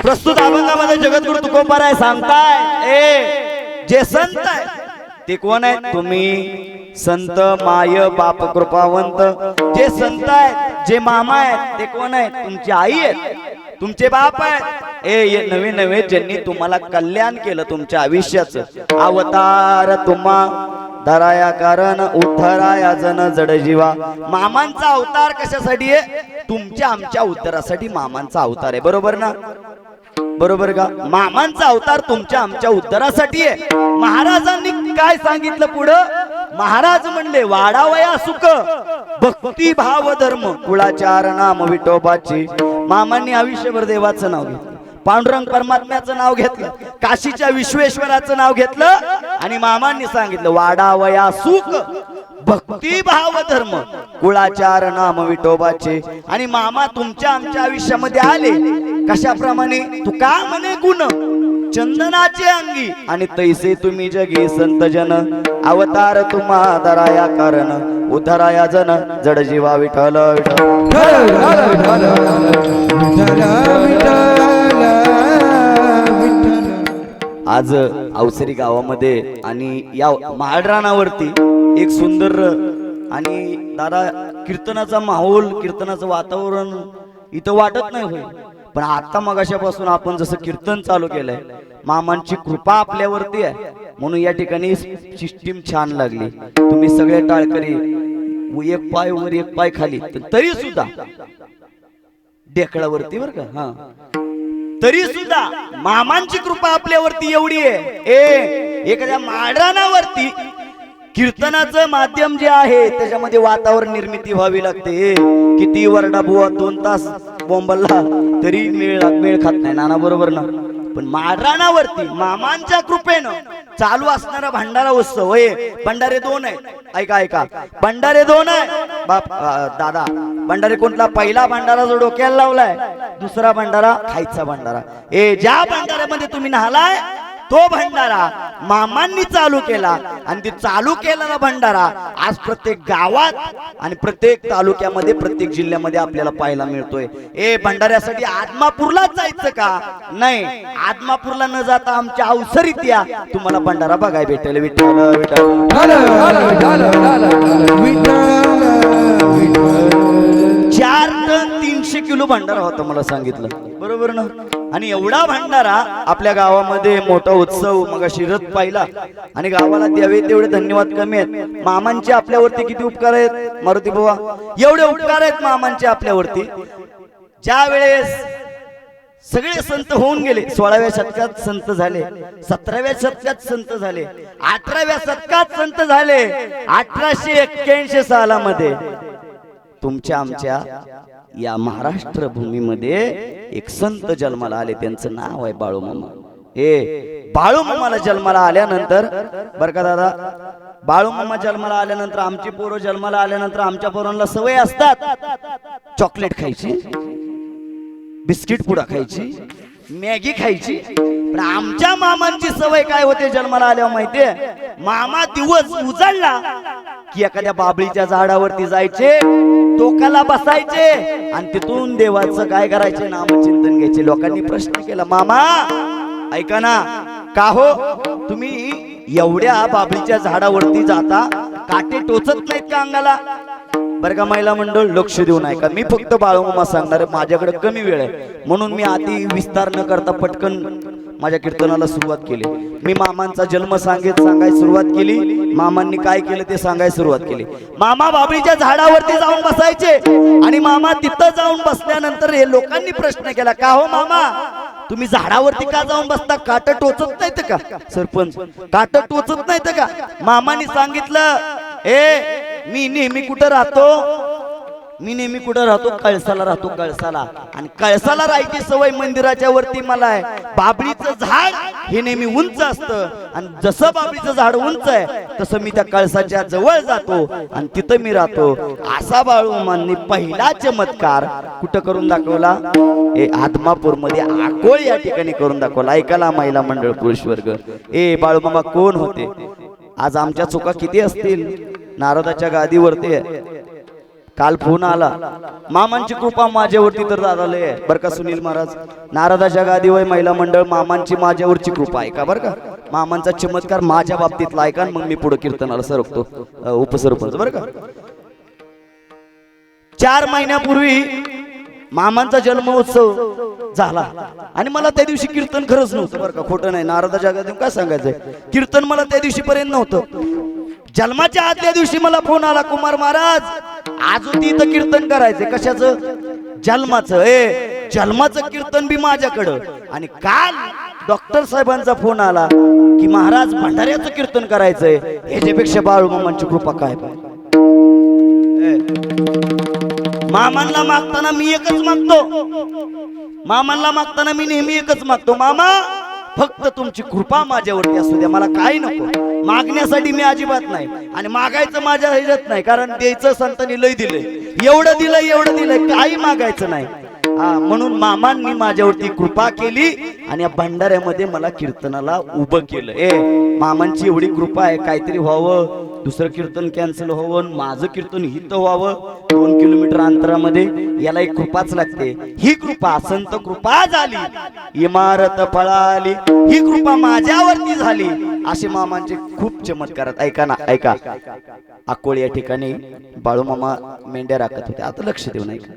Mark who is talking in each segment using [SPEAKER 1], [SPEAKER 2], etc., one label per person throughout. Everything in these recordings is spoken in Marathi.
[SPEAKER 1] प्रस्तुत अभंगामध्ये जगद्गुरु तुकोबाराय सांगताय ए जे संत आहे ते कोण आहे? तुम्ही संत माय बाप कृपावंत. जे संत आहेत जे मामा आहेत ते कोण आहेत? तुमची आई आहे, तुमचे बाप आहेत. ए नवे नवे ज्यांनी तुम्हाला कल्याण केलं तुमच्या आयुष्याचं. अवतार तुम्हा धराया कारण उद्धराया जन जड जीवा. मामांचा अवतार कशासाठी आहे? तुमच्या आमच्या उद्धारासाठी मामांचा अवतार आहे. बरोबर ना? बरोबर का? मामांचा अवतार तुमच्या आमच्या उद्धारासाठी आहे. महाराजांनी काय सांगितलं पुढं? महाराज म्हणले वाढावया सुख भक्ती भाव धर्म कुळाचार नाम विठोबाची. मामांनी आयुष्यभर देवाचं नाव घेतलं, पांडुरंग परमात्म्याचं नाव घेतलं, काशीच्या विश्वेश्वराचं नाव घेतलं आणि मामांनी सांगितलं वाढावया सुख भक्ती भाव धर्म कुळाचार नाम विठोबाचे. आणि मामा तुमच्या आमच्या आयुष्यामध्ये आले कशाप्रमाणे? तू का म्हणे गुण चंदनाचे अंगी आणि तैसे तुम्ही जगी संत जन. अवतार तुम्हा धराया कारण उद्धराया जन जड जीवा. विठ्ठल आज अवसरी गावामध्ये आणि या महाडरानावरती एक सुंदर आणि दादा कीर्तनाचा माहोल, कीर्तनाचं वातावरण इथं वाटत नाही होय. पण आता मगाशापासून आपण जसं कीर्तन चालू केलंय, मामांची कृपा आपल्यावरती आहे म्हणून या ठिकाणी सिस्टीम छान लागली. तुम्ही सगळे टाळकरी एक पाय वर एक पाय खाली, तरी सुद्धा ढेकळावरती बर का, हा तरी सुद्धा मामांची कृपा आपल्यावरती एवढी आहे. एखाद्या माडरानावरती कीर्तनाचं माध्यम जे आहे त्याच्यामध्ये वातावरण निर्मिती व्हावी लागते. किती वरडा बुवा 2 तास बोंबलला तरी मेळ खात नाही. नाना बरोबर ना? पण माडरानावरती मामांच्या कृपेनं चालू असणारा भंडारा उत्सव आहे. भंडारे 2 आहेत. ऐका ऐका, भंडारे 2 आहे बाप दादा. भंडारे कोणता? पहिला भंडारा जो डोक्याला लावलाय, दुसरा भंडारा खायचा भंडारा. ज्या भंडाऱ्यामध्ये तुम्ही नाहलाय तो भंडारा मामांनी चालू केला आणि ते चालू केलेला भंडारा आज प्रत्येक गावात आणि प्रत्येक तालुक्यामध्ये प्रत्येक जिल्ह्यामध्ये आपल्याला पाहायला मिळतोय. भंडाऱ्यासाठी आदमापूरलाच जायचं का? नाही, आदमापूरला न जाता आमच्या अवसरीत या, तुम्हाला भंडारा बघाय भेटेल. विठ्ठल विठ्ठल 4 टन 300 किलो भंडारा होता मला सांगितलं. बरोबर ना? आणि एवढा भंडारा आपल्या गावामध्ये मोठा उत्सव मग शिरत पाहिला आणि गावाला द्यावे तेवढे धन्यवाद कमी आहेत. मामांचे आपल्यावरती किती उपकार आहेत मारुती बाबा? एवढे उपकार आहेत मामांचे आपल्यावरती. ज्या वेळेस सगळे संत होऊन गेले, 16व्या शतकात संत झाले, 17व्या शतकात संत झाले, 18व्या शतकात संत झाले, 1881 सालामध्ये तुमच्या आमच्या या महाराष्ट्र भूमीमध्ये एक संत जन्माला आले. त्यांचं नाव आहे बाळूमामा. बाळूमामाला जन्माला आल्यानंतर बर का दादा, बाळूमामा जन्माला आल्यानंतर आमची पोरं जन्माला आल्यानंतर आमच्या पोरांना सवय असतात चॉकलेट खायची, बिस्किट पुडा खायची, मॅगी खायची. पण आमच्या मामांची सवय काय होते जन्माला आल्यावर माहितीये? मामा दिवस उजाडला की एखाद्या बाबळीच्या झाडावरती जायचे, टोकाला बसायचे आणि तिथून देवाचं काय करायचे? नामचिंतन घ्यायचे. लोकांनी प्रश्न केला, मामा ऐका ना, का हो तुम्ही एवढ्या बाबळीच्या झाडावरती जाता, काटे टोचत नाहीत का अंगाला? बरं का महिला मंडळ, लक्ष देऊन ऐका. मी फक्त बाळूमामा सांगणार, माझ्याकडे कमी वेळ आहे म्हणून मी आधी विस्तार न करता पटकन माझ्या कीर्तनाला सुरुवात केली. मी मामांचा जन्म सांगायला सुरुवात केली, मामांनी काय केलं ते सांगायला सुरुवात केली. मामा बाबळीच्या झाडावरती जाऊन बसायचे आणि मामा तिथं जाऊन बसल्यानंतर हे लोकांनी प्रश्न केला, का हो मामा तुम्ही झाडावरती का जाऊन बसता? काट टोचत नाहीत का? सरपंच, काट टोचत नाहीत का? मामांनी सांगितलं, मी नेहमी कुठं राहतो? मी नेहमी कुठं राहतो? कळसाला राहतो, कळसाला. आणि कळसाला राहायची सवय मंदिराच्या वरती मला आहे. बाबळीचं झाड हे नेहमी उंच असतं आणि जसं बाबळीचं झाड उंच आहे तसं मी त्या कळसाच्या जवळ जातो आणि तिथं मी राहतो. असा बाळूमामांनी पहिला चमत्कार कुठं करून दाखवला? आदमापूर मध्ये आकोळ या ठिकाणी करून दाखवला. ऐकायला महिला मंडळ, पुरुष वर्ग, बाळूमामा कोण होते? आज आमच्या चुका किती असतील? नारदाच्या गादीवरती काल फोन आला, मामांची कृपा माझ्यावरती तर दादा लय आहे बरं का सुनील महाराज. नारदाच्या गादीवर महिला मंडळ, मामांची माझ्यावरची कृपा आहे का बरं का. मामांचा चमत्कार माझ्या बाबतीतला ऐका, मग मी पुढे कीर्तनाला सरकतो उपसरपंच बरं का. 4 महिन्यापूर्वी मामांचा जन्मोत्सव झाला आणि मला त्या दिवशी कीर्तन खरंच नव्हतं बरं का, खोटं नाही. नारदाच्या गादीवर काय सांगायचंय, कीर्तन मला त्या दिवशी पर्यंत नव्हतं. जन्माच्या आदल्या दिवशी मला फोन आला, कुमार महाराज आज होती इथं कीर्तन करायचंय. कशाचं? जन्माचं. जन्माचं कीर्तन बी माझ्याकडं. आणि काल डॉक्टर साहेबांचा फोन आला की महाराज भंडाऱ्याचं कीर्तन करायचंय. ह्याच्यापेक्षा बाळूमामांची कृपा काय पाहिजे. मामांना मागताना मी एकच मागतो, मामांना मागताना मी नेहमी एकच मागतो, मामा फक्त तुमची कृपा माझ्यावरती असू द्या, मला काही नको. मागण्यासाठी मी अजिबात नाही आणि मागायचं माझ्या ह्याच्यात नाही, कारण द्यायचं संतांनी लय दिलंय, एवढं दिलंय काही मागायचं नाही. म्हणून मामांनी माझ्यावरती कृपा केली आणि या भंडाऱ्यामध्ये मला कीर्तनाला उभं केलं. मामांची एवढी कृपा आहे, काहीतरी व्हावं, दुसरं कीर्तन कॅन्सल व्हावं, माझं कीर्तन हित व्हावं 2 किलोमीटर अंतरामध्ये, याला एक कृपाच लागते. ही कृपा संत कृपा झाली, इमारत पळाली, ही कृपा माझ्यावरती झाली. असे मामांचे खूप चमत्कार आहेत. ऐका ना, ऐका. अकोळ या ठिकाणी बाळूमामा मेंढ्या राखत होते. आता लक्ष देऊन ऐका.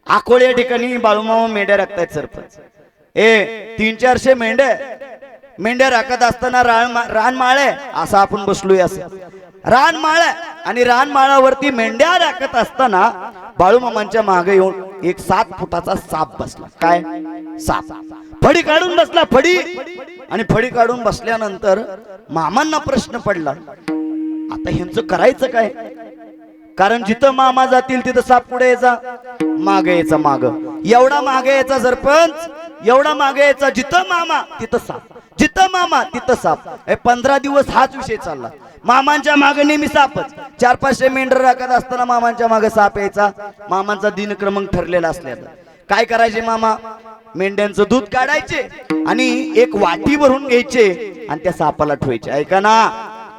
[SPEAKER 1] अकोळ या ठिकाणी बाळूमामा मेंढ्या राखतायत सरपंच. 300-400 मेंढ्या राखत असताना रानमाळे असं आपण बसलोय, असं रानमाळ आणि रानमाळावरती मेंढ्या राखत असताना बाळूमामांच्या मागे येऊन एक 7 फुटाचा साप बसला. काय साप? फडी काढून बसला, फडी. आणि फडी काढून बसल्यानंतर मामांना प्रश्न पडला, आता ह्यांचं करायचं काय. कारण जिथं मामा जातील तिथं साप पुढे यायचा, मागे यायचा, माग एवढा मागे यायचा सरपंच, एवढा मागे यायचा. जिथं मामा तिथं साप, जिथं मामा तिथं साप. 15 दिवस हाच विषय चालला. मामांच्या मागे नेहमी सापच. 400-500 मेंढर राखत असताना मामांच्या मागे साप यायचा. मामांचा दिनक्रमांक ठरलेला असल्याचं काय करायचे मामा, मेंढ्यांचं दूध काढायचे आणि एक वाटी भरून घ्यायचे आणि त्या सापाला ठेवायचे. ऐका ना,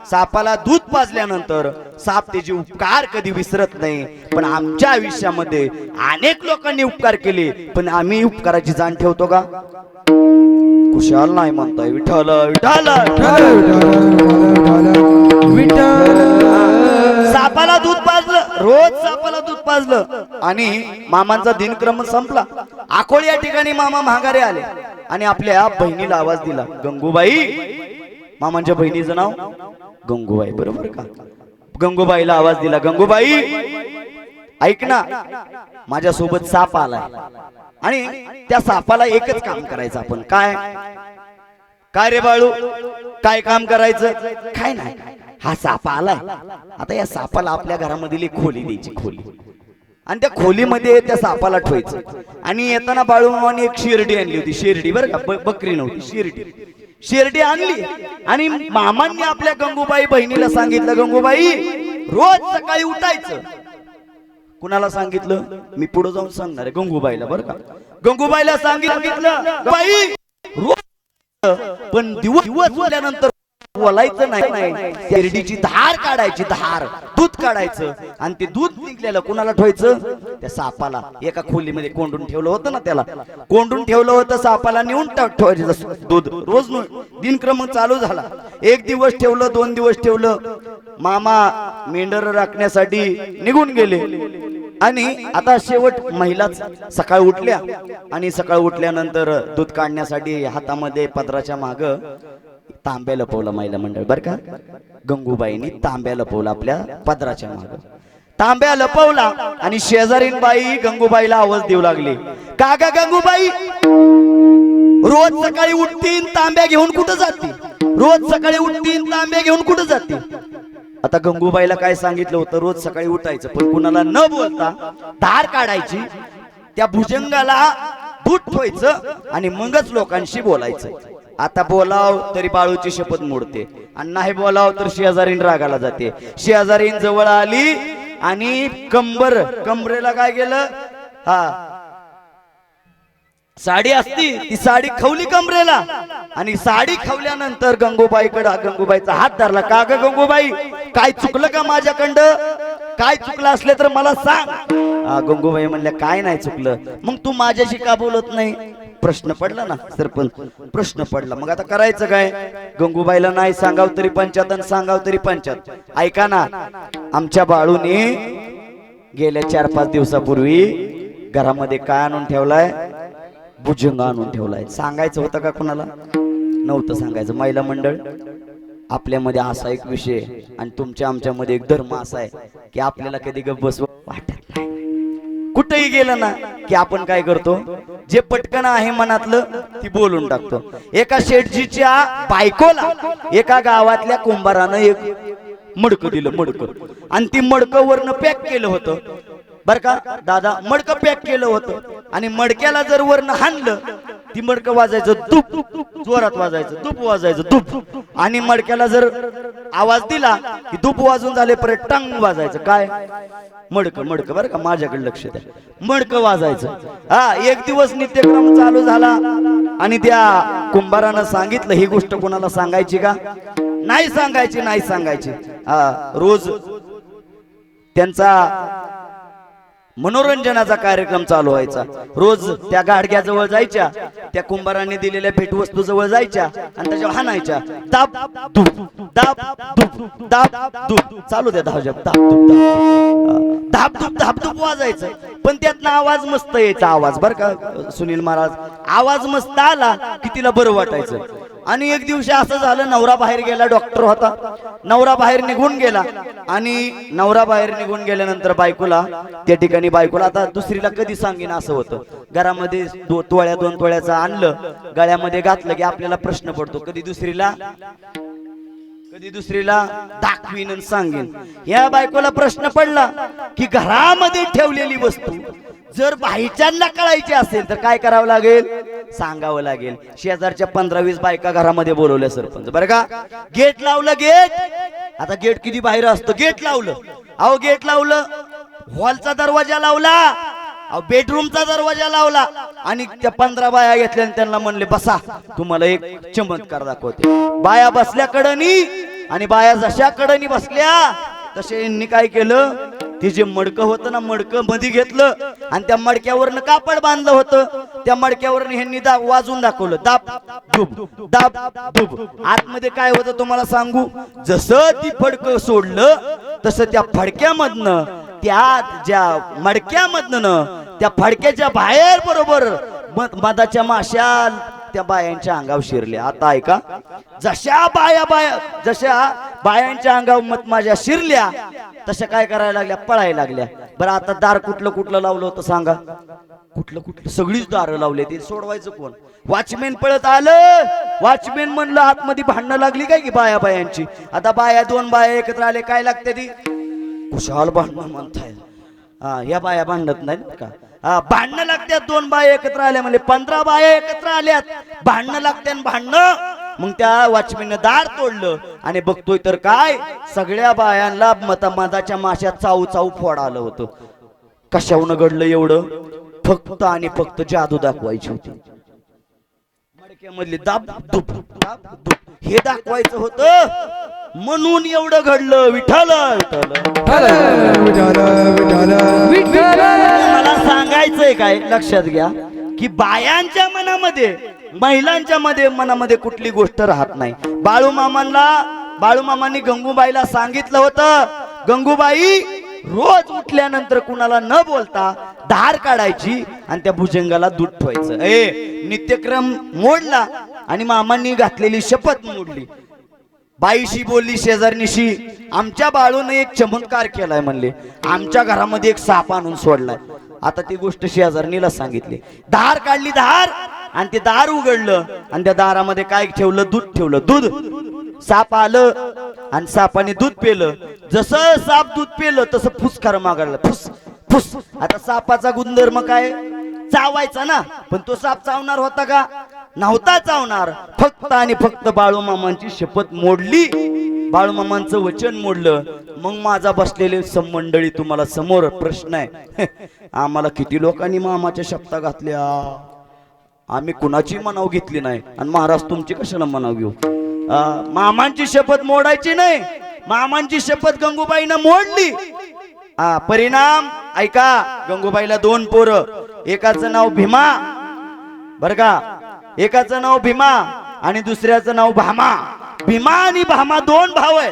[SPEAKER 1] सापाला दूध पाजल्यानंतर साप त्याचे उपकार कधी विसरत नाही. पण आमच्या आयुष्यामध्ये अनेक लोकांनी उपकार केले, पण आम्ही उपकाराची जाण ठेवतो का? कुशाल नाही म्हणताय. विठ्ठल विठ्ठल सापाला दूध पाजलं, रोज सापाला दूध पाजलं आणि मामांचा दिनक्रम संपला. अकोळ या ठिकाणी मामा माघारी आले आणि आपल्या बहिणीला आवाज दिला, गंगूबाई. मामांच्या बहिणीचं नाव गंगूबाई, बरोबर का. गंगूबाईला आवाज दिला, गंगूबाई ऐक ना, माझ्यासोबत साप आलाय आणि त्या सापाला एकच काम करायचं आपण. काय काय रे बाळू, काय काम करायचं? काय नाही, हा साप आलाय, आता या सापाला आपल्या घरामधली खोली द्यायची, खोली, आणि त्या खोलीमध्ये त्या सापाला ठेवायचं. आणि येताना बाळूमामाने एक शिर्डी आणली होती, शिर्डी बरं का, बकरी नव्हती, शिर्डी. शिर्डी आणली आणि मामांनी आपल्या गंगूबाई बहिणीला सांगितलं, गंगूबाई रोज सकाळी उठायचं. कुणाला सांगितलं? मी पुढे जाऊन सांगणार आहे गंगूबाईला बरं का. गंगूबाईला सांगितलं, बाई रोज, पण दिवस झाल्यानंतर बोलायचं नाही, शिर्डीची धार काढायची, धार दूध काढायचं आणि ते दूध निघलेलं कुणाला ठेवायचं? त्या सापाला. एका खोलीमध्ये कोंडून ठेवलं होतं ना, त्याला कोंडून ठेवलं होतं, सापाला नेऊन ठेवायचं दूध. रोज दिनक्रम चालू झाला. 1 दिवस ठेवलं, 2 दिवस ठेवलं. मामा मेंढर राखण्यासाठी निघून गेले आणि आता शेवट महिलाच सकाळी उठल्या आणि सकाळी उठल्यानंतर दूध काढण्यासाठी हातामध्ये पदराच्या माग तांब्या लपवला महिला मंडळ बरं का. गंगूबाईंनी तांब्या लपवला आपल्या पदराच्या माग, तांब्या लपवला आणि शेजारीन बाई गंगूबाईला आवाज देऊ लागली, का ग गंगूबाई, रोज सकाळी उठतीन तांब्या घेऊन कुठं जाते? रोज सकाळी उठतीन तांब्या घेऊन कुठं जाते? आता गंगूबाईला काय सांगितलं होतं? रोज सकाळी उठायचं, पण कुणाला न बोलता धार काढायची, त्या भुजंगाला दूध ठेवायचं आणि मगच लोकांशी बोलायचं. आता बोलाव तरी बाळूची शपथ मोडते आणि नाही बोलाव तर शेजारीन रागाला जाते. शेजारीन जवळ आली आणि कंबरेला काय केलं, हा साडी असती ती साडी खवली कमरेला आणि साडी खवल्यानंतर गंगूबाईचा हात धरला, का ग गंगूबाई काय चुकलं का माझ्याकडं? काय चुकलं असले तर मला सांग. गंगूबाई म्हणल्या काय नाही चुकलं. मग तू माझ्याशी का बोलत नाही? प्रश्न पडला ना सरपंच, प्रश्न पडला. मग आता करायचं काय? गंगूबाईला नाही सांगाव तरी पंचायत आणि सांगाव तरी पंचायत. ऐका ना, आमच्या बाळूने गेल्या 4-5 दिवसापूर्वी घरामध्ये काय आणून ठेवलाय? भुजंग आणून ठेवलाय. सांगायचं होतं का कुणाला? नव्हतं सांगायचं. महिला मंडळ, आपल्यामध्ये असा एक विषय आणि तुमच्या आमच्यामध्ये एक धर्म असा आहे की आपल्याला कधी गप्प बसव वाटत नाही. कुठेही गेलं ना की आपण काय करतो? जे पटकन आहे मनातलं ती बोलून टाकतो. एका शेठजीच्या बायकोला एका गावातल्या कुंभारानं एक मडकं दिलं, मडकं. आणि ती मडकं वरनं पॅक केलं होतं बर का दादा. मडकं पॅक केलं होतं आणि मडक्याला जर वरनं हाणलं ती मडकं वाजायचं दुप, जोरात वाजायचं, दुप वाजायचं, दुप. आणि मडक्याला जर आवाज दिला की दुप वाजून झाले परत टंग वाजायचं. काय? मडकं, मडकं बरं का, माझ्याकडे लक्ष द्या. मडकं वाजायचं. एक दिवस नित्यक्रम चालू झाला आणि त्या कुंभारानं सांगितलं ही गोष्ट कोणाला सांगायची का? नाही सांगायची, नाही सांगायची. रोज त्यांचा मनोरंजनाचा कार्यक्रम चालू व्हायचा. रोज त्या गाडग्याजवळ जायच्या, त्या कुंभारांनी दिलेल्या भेटवस्तू जवळ जायच्या आणि त्याच्यावर हाणायच्या. दाब धूप, दाब धूप, दाब धूप. चालू द्या धावजप. दाब धूप, दाब धूप, दाब धूप वाजायचं. पण त्यातनं आवाज मस्त यायचा. आवाज बर का सुनील महाराज, आवाज मस्त आला की तिला बरं वाटायचं. आणि एक दिवशी असं झालं, नवरा बाहेर गेला, डॉक्टर होता. नवरा बाहेर निघून गेला आणि नवरा बाहेर निघून गेल्यानंतर बायकोला त्या ठिकाणी, बायकोला आता दुसरीला कधी सांगेन असं होतं. घरामध्ये 2 तोळ्याचं आणलं, गळ्यामध्ये घातलं की आपल्याला प्रश्न पडतो कधी दुसरीला दाखवीन आणि सांगेन. या बायकोला प्रश्न पडला की घरामध्ये ठेवलेली वस्तू जर बाहेरच्यांना कळायची असेल तर काय करावं लागेल? सांगावं लागेल. शेजारच्या 15-20 बायका घरामध्ये बोलवल्या सरपंच बरं का. गेट लावलं, गेट. आता गेट किती बाहेर असतं? गेट लावलं. अहो गेट लावलं, हॉलचा दरवाजा लावला, बेडरूमचा दरवाजा लावला आणि त्या 15 बाया घेतल्या आणि त्यांना म्हणले बसा, तुम्हाला एक चमत्कार दाखवते. बाया बसल्या कडनी आणि बाया जशा कडनी बसल्या तसे यांनी काय केलं? ती जे मडकं होतं ना, मडकं मध्ये घेतलं आणि त्या मडक्यावरनं कापड बांधलं होतं. त्या मडक्यावरनं ह्यांनी वाजून दाखवलं. दाब धूप, दाब धूप. आतमध्ये काय होतं तुम्हाला सांगू? जसं ती फडकं सोडलं तसं त्या फडक्यामधनं, त्या ज्या मडक्यामधनं त्या फडक्याच्या बाहेर बरोबर मधाच्या माश्या त्या बायांच्या अंगावर शिरल्या. आता ऐका, जशा बायांच्या अंगावर माझ्या शिरल्या तशा काय करायला लागल्या? पळायला लागल्या. बरं आता दार कुठलं लावलं होतं सांगा? कुठलं? सगळीच दारं लावले. ते सोडवायचं कोण? वॉचमॅन पळत आलं. वॉचमॅन म्हणलं आतमध्ये भांडणं लागली काय की बायांची. आता 2 बाया एकत्र आले, काय लागते ती? कुशाल भांडणं म्हणताय. या बाया भांडत नाहीत का? भांडणं लागतात. 2 बाया एकत्र आल्या म्हणजे 15 बाया एकत्र आल्यात, भांडणं लागतात, भांडणं. मग त्या वॉचमॅनने दार तोडलं आणि बघतोय तर काय, सगळ्या बायांना मधाच्या माश्या चावू चावू फोड आलं होतं. कशावरून घडलं एवढं? फक्त आणि फक्त जादू दाखवायची होती. मडक्यामधली दाब दुप, दाब दुप हे दाखवायचं होतं म्हणून एवढं घडलं. विठ्ठल मला सांगायचंय काय, लक्षात घ्या की बायांच्या मनामध्ये, महिलांच्या मनामध्ये कुठली गोष्ट राहत नाही. बाळूमामांनी गंगूबाईला सांगितलं होतं, गंगूबाई रोज उठल्यानंतर कुणाला न बोलता धार काढायची आणि त्या भुजंगाला दूध ठेवायचं. नित्यक्रम मोडला आणि मामांनी घातलेली शपथ मोडली. बाईशी बोलली शेजारनीशी, आमच्या बाळूने एक चमत्कार केलाय म्हणले, आमच्या घरामध्ये एक साप आणून सोडलाय. आता ती गोष्ट शेजारणीला सांगितली. धार काढली, धार, आणि ते दार उघडलं आणि त्या दारामध्ये काय ठेवलं? दूध ठेवलं. दूध. साप आलं आणि सापाने दूध पेलं. जसं साप दूध पेलं तसं फुसकार मागायला, फुस फुस. आता सापाचा गुणधर्म काय? चावायचा ना, पण तो साप चावणार होता का? नव्हता चावणार. फक्त आणि फक्त बाळूमामांची शपथ मोडली, बाळूमामांचं वचन मोडलं. मग माझा बसलेले मंडळी तुम्हाला समोर प्रश्न आहे, आम्हाला किती लोकांनी मामाच्या शपथा घातल्या, आम्ही कुणाची मनाव घेतली नाही आणि महाराज तुमची कशाला मनाव घेऊ? मामांची शपथ मोडायची नाही. मामांची शपथ गंगूबाईनं मोडली परिणाम ऐका, गंगूबाईला 2 पोरं, एकाचं नाव भीमा बर का, एकाचं नाव भीमा आणि दुसऱ्याचं नाव भामा. भीमा आणि भामा 2 भाऊ आहे.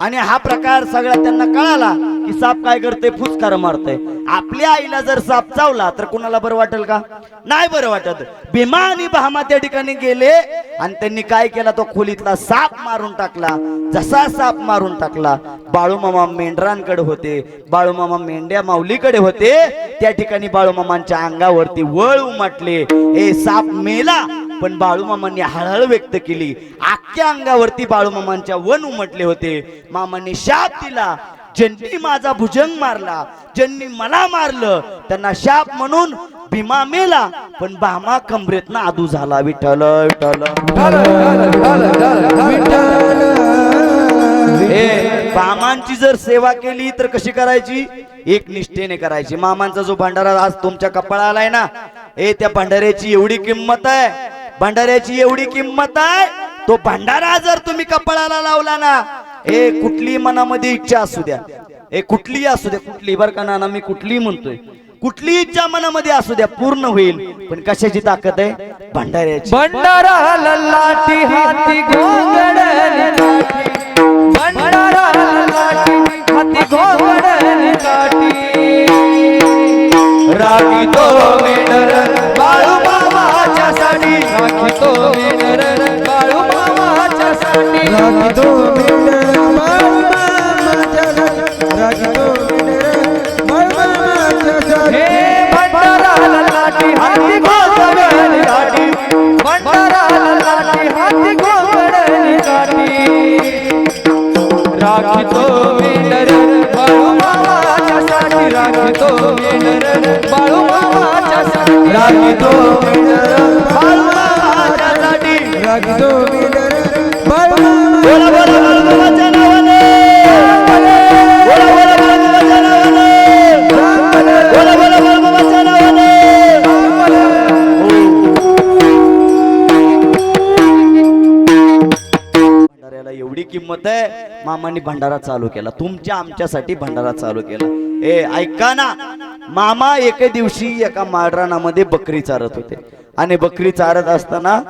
[SPEAKER 1] आणि हा प्रकार सगळा त्यांना कळाला की साप काय करते, फुसकार मारते. आपल्या आईला जर साप चावला तर कुणाला बरं वाटेल का? नाही बरं वाटत. भीमा आणि भामा त्या ठिकाणी गेले आणि त्यांनी काय केला, तो खोलीतला साप मारून टाकला. जसा साप मारून टाकला, बाळूमामा मेंढरांकडे होते, बाळूमामा मेंढ्या माऊलीकडे होते. त्या ठिकाणी बाळूमामांच्या अंगावरती वळ उमटले. ए साप मेला, पण बाळूमामांनी हळहळ व्यक्त केली. अख्ख्या अंगावरती बाळूमामांच्या वन उमटले होते. मामांनी शाप दिला, ज्यांनी माझा भुजंग मारला, ज्यांनी मला मारलं त्यांना शाप म्हणून भीमा मेला, पण भामा कमरेतनं आदू झाला. विठ्ठल विठ्ठल. भामांची जर सेवा केली तर कशी करायची? एक निष्ठेने करायची. मामांचा जो भंडारा आज तुमच्या कपाळाला आलाय ना, त्या भंडाऱ्याची एवढी किंमत आहे, भंडाऱ्याची एवढी किंमत आहे. तो भंडारा जर तुम्ही कपाळाला लावला ना, कुठली मनामध्ये इच्छा असू द्या, कुठली असू द्या, कुठली बर का नाना, मी कुठली म्हणतोय, कुठली इच्छा मनामध्ये असू द्या, पूर्ण होईल. पण कशाची ताकद आहे? भंडाऱ्याची.
[SPEAKER 2] भंडारा लाटी हाती घोंगडली काठी, भंडारा लाटी हाती घोंगडली काठी.
[SPEAKER 1] राखी तो मेंढर बाळूमामाच्या साठी,
[SPEAKER 2] राखी तो मेंढर बाळूमामाच्या साठी,
[SPEAKER 3] राखी तो मेंढर बाळूमामाच्या साठी, राखी तो मेंढर बाळूमामाच्या साठी.
[SPEAKER 2] हे भंडारा लाटी हाती घोंगडली काठी, भंडारा लाटी हाती घोंगडली काठी. राखी तो मेंढर बाळूमामाच्या साठी, राखी तो मेंढर बाळूमामाच्या साठी,
[SPEAKER 1] राखी तो मेंढर बाळूमामाच्या साठी.
[SPEAKER 3] राखी तो मेंढर बाळूमामा.
[SPEAKER 1] बोला बोला बाळूमामाच्या नावाने, बोला बोला बाळूमामाच्या नावाने, बोला बोला बाळूमामाच्या नावाने. भंडाऱ्याला एवढी किंमत आहे, मामांनी भंडारा चालू केला. तुमच्या आमच्यासाठी भंडारा चालू केला. ऐका ना, मामा एके दिवशी एका माळरानामध्ये बकरी चारत होते आणि बकरी चारत असताना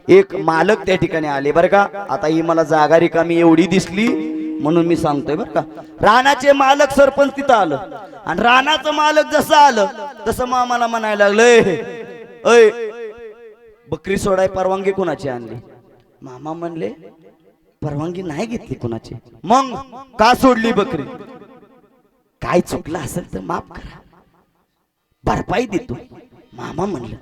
[SPEAKER 1] एक मालक त्या ठिकाणी आले बर का. आता ही मला जागा रिकामी एवढी दिसली म्हणून मी सांगतोय बर का. रानाचे मालक सरपंच तिथं आलं आणि रानाचं मालक जसं आलं तसं मामाला म्हणायला लागलंय, अय बकरी सोडाय परवानगी कुणाची आणली? मामा म्हणले, परवानगी नाही घेतली कुणाची. मग का सोडली बकरी? काय चुकलं असेल तर माफ करा, भरपाई देतो. मामा म्हणलं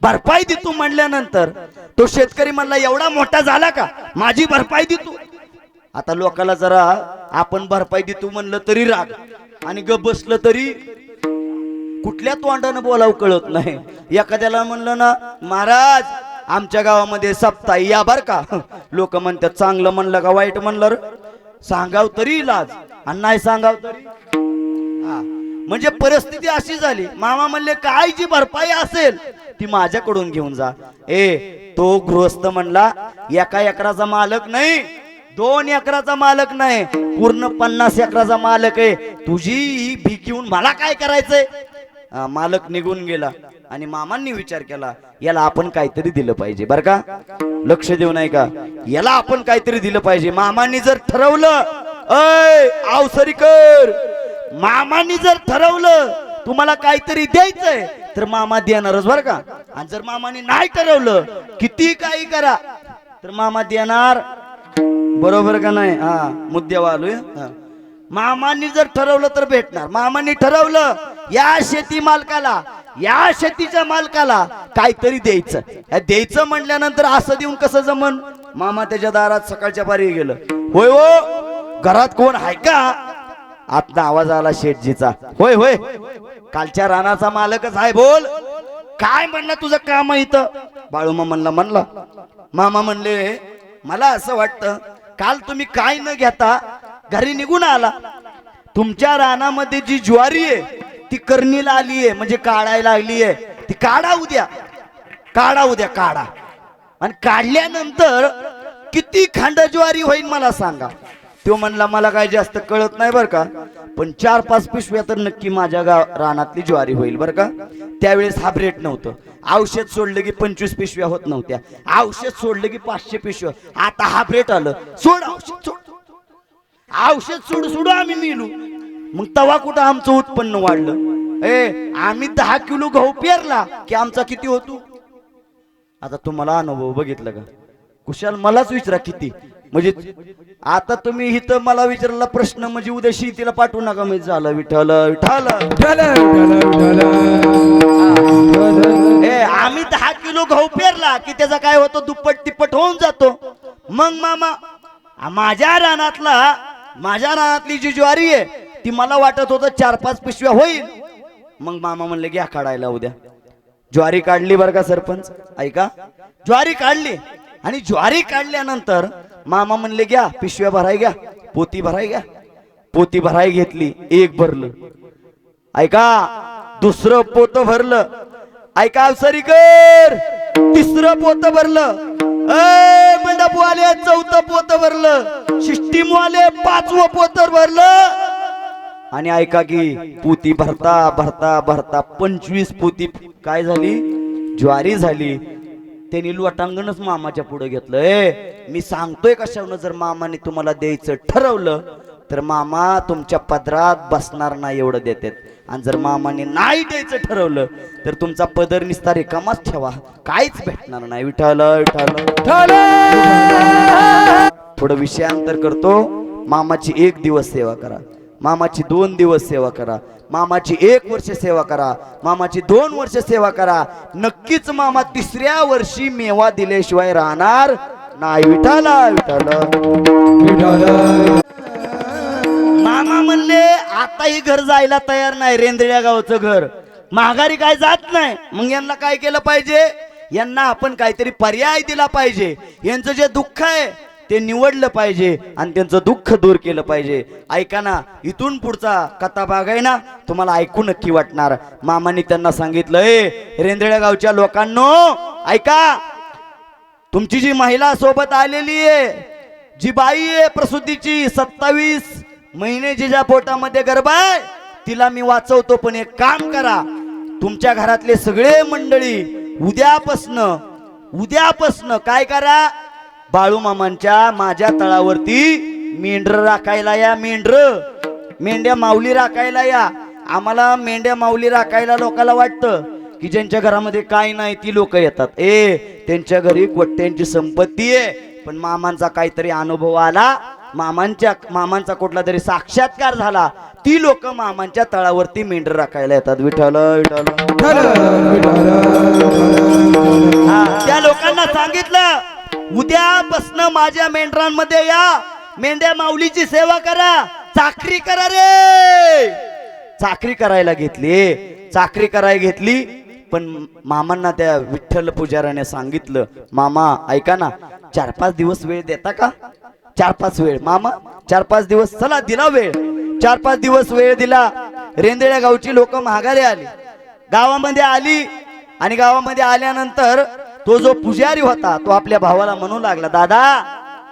[SPEAKER 1] भरपाई देतो. म्हणल्यानंतर तो शेतकरी म्हणला, एवढा मोठा झाला का माझी भरपाई देतो? आता लोकाला जरा आपण भरपाई देतो म्हणलं तरी राग आणि गप बसलं तरी कुठल्या तोंडानं बोलावं कळत नाही. एखाद्याला म्हणलं ना, महाराज आमच्या गावामध्ये सप्ताही या बर का, लोक म्हणतात चांगलं म्हणलं का वाईट म्हणलं सांगाव तरी लाज आणि नाही सांगाव तरी. म्हणजे परिस्थिती अशी झाली. मामा म्हणले, काय जी भरपाई असेल ती माझ्याकडून घेऊन जा. तो गृहस्थ म्हणला, एका एकराचा मालक नाही, 2 एकराचा मालक नाही, पूर्ण 50 एकराचा मालक आहे. तुझी ही भीक घेऊन मला काय करायचंय? मालक निघून गेला आणि मामांनी विचार केला, याला आपण काहीतरी दिलं पाहिजे बर का. लक्ष देऊ नाही का, याला आपण काहीतरी दिलं पाहिजे. मामांनी जर ठरवलं, अवसरीकर, मामांनी जर ठरवलं तुम्हाला काहीतरी द्यायचंय तर मामा देणारच बर का. आणि जर मामाने नाही ठरवलं, किती काही करा, तर मामा देणार. बरोबर का नाही? मुद्द्यावर आलोय. मामांनी जर ठरवलं तर भेटणार. मामांनी ठरवलं या शेती मालकाला, या शेतीच्या मालकाला काहीतरी द्यायचं. द्यायचं म्हटल्यानंतर असं देऊन कसं जमन? मामा त्याच्या दारात सकाळच्या पारी गेलं. होय हो, घरात कोण आहे का? आतला आवाज आला शेठजीचा. होय होय, कालच्या रानाचा मालकच आहे, बोल. काय म्हणलं तुझं काम आहे इथं? बाळूमामांना म्हणला. मामा म्हणले, मला असं वाटतं काल तुम्ही काय न घेता घरी निघून आला. तुमच्या रानामध्ये जी ज्वारी आहे ती करणीला आली आहे, म्हणजे काढायला लागली आहे. ती काढा उद्या, काढा उद्या, काढा. आणि काढल्यानंतर किती खांड ज्वारी होईल मला सांगा. तो म्हणला मला काय जास्त कळत नाही बरं का, पण 4-5 पिशव्या तर नक्की माझ्या रानातली ज्वारी होईल बरं का. त्यावेळेस हा रेट नव्हतं. औषध सोडलं की 25 पिशव्या होत नव्हत्या, औषध सोडलं की 500 पिशव्या. आता हा रेट आलं, सोड औषध सोड, औषध सोडू सोडू आम्ही मिळू. मग तवा कुठं आमचं उत्पन्न वाढलं. आम्ही 10 किलो गहू पेरला की आमचा किती होतो. आता तुम्हाला अनुभव बघितलं का, कुशाल मलाच विचारा किती. म्हणजे आता तुम्ही इथं मला विचारला प्रश्न म्हणजे उद्या शेतीला पाठवू नका. म्हणजे झालं विठ्ठल विठ्ठल. आम्ही 10 किलो गहू पेरला की त्याचा काय होतो, दुप्पट तिप्पट होऊन जातो. मग मामा माझ्या रानातली जी ज्वारी आहे ती मला वाटत होतं 4-5 पिशव्या होईल. मग मामा म्हणले घ्या काढायला उद्या. ज्वारी काढली बरं का सरपंच, ऐका, ज्वारी काढली. आणि ज्वारी काढल्यानंतर मामा म्हणले घ्या पिशव्या भराय घ्या, पोती भराय घ्या. पोती भराय घेतली, एक भरलं. ऐका, दुसरं पोत भरलं. ऐका अवसरीकर, तिसरं पोत भरलं. मंडप वाले 4थं पोत भरलं. सिस्टीम वाले 5वं पोत भरलं. आणि ऐका की पोती भरता भरता भरता 25 पोती काय झाली, ज्वारी झाली. त्यांनी लोटांगणच मामाच्या पुढे घेतलं. मी सांगतोय कशावरून, जर मामाने तुम्हाला द्यायचं ठरवलं तर मामा तुमच्या पदरात बसणार नाही एवढं देतात. आणि जर मामाने नाही द्यायचं ठरवलं तर तुमचा पदर निस्ता रिकामाच ठेवा, काहीच भेटणार नाही. विठ्ठल विठ्ठल. थोडं विषयांतर करतो. मामाची 1 दिवस सेवा करा, मामाची 2 दिवस सेवा करा, मामाची 1 वर्ष सेवा करा, मामाची 2 वर्ष सेवा करा. नक्कीच मामा 3ऱ्या वर्षी मेवा दिल्याशिवाय राहणार नाही. विठाला विठाला. मामा म्हणले आता ही घर जायला तयार नाही, रेंदळ्या गावचं घर, माघारी काय जात नाही. मग यांना काय केलं पाहिजे, यांना आपण काहीतरी पर्याय दिला पाहिजे. यांचं जे दुःख आहे ते निवडलं पाहिजे आणि त्यांचं दुःख दूर केलं पाहिजे. ऐका ना, इथून पुढचा कथा भाग आहे ना तुम्हाला ऐकू नक्की वाटणार. मामांनी त्यांना सांगितलं, रेंदळ्या गावच्या लोकांनो ऐका, तुमची जी महिला सोबत आलेली आहे, जी बाई आहे प्रसूतीची, 27 महिने जिच्या पोटामध्ये गर्भ आहे, तिला मी वाचवतो. पण एक काम करा, तुमच्या घरातले सगळे मंडळी उद्यापासनं काय करा, बाळू मामांच्या माझ्या तळावरती मेंढर राखायला या. मेंढ्या माऊली राखायला या. आम्हाला मेंढ्या माऊली राखायला लोकांना वाटतं की ज्यांच्या घरामध्ये काय नाही ती लोक येतात. त्यांच्या घरी कोट्यांची संपत्ती आहे, पण मामांचा काहीतरी अनुभव आला, मामांचा कुठला तरी साक्षात्कार झाला, ती लोक मामांच्या तळावरती मेंढर राखायला येतात. विठ्ठल विठ्ठल. त्या लोकांना सांगितलं, उद्यापासनं माझ्या मेंढरांमध्ये या, मेंढ्या माऊलीची सेवा करा, चाकरी करा रे. चाकरी करायला घेतली. पण मामांना त्या विठ्ठल पुजाऱ्याने सांगितलं, मामा ऐका ना, 4-5 दिवस वेळ देता का. 4-5 वेळ मामा, 4-5 दिवस. चला दिला वेळ. 4-5 दिवस वेळ दिला. रेंदळ्या गावची लोक माघारी आली, गावामध्ये आली. आणि गावामध्ये आल्यानंतर तो जो पुजारी होता तो आपल्या भावाला म्हणू लागला, दादा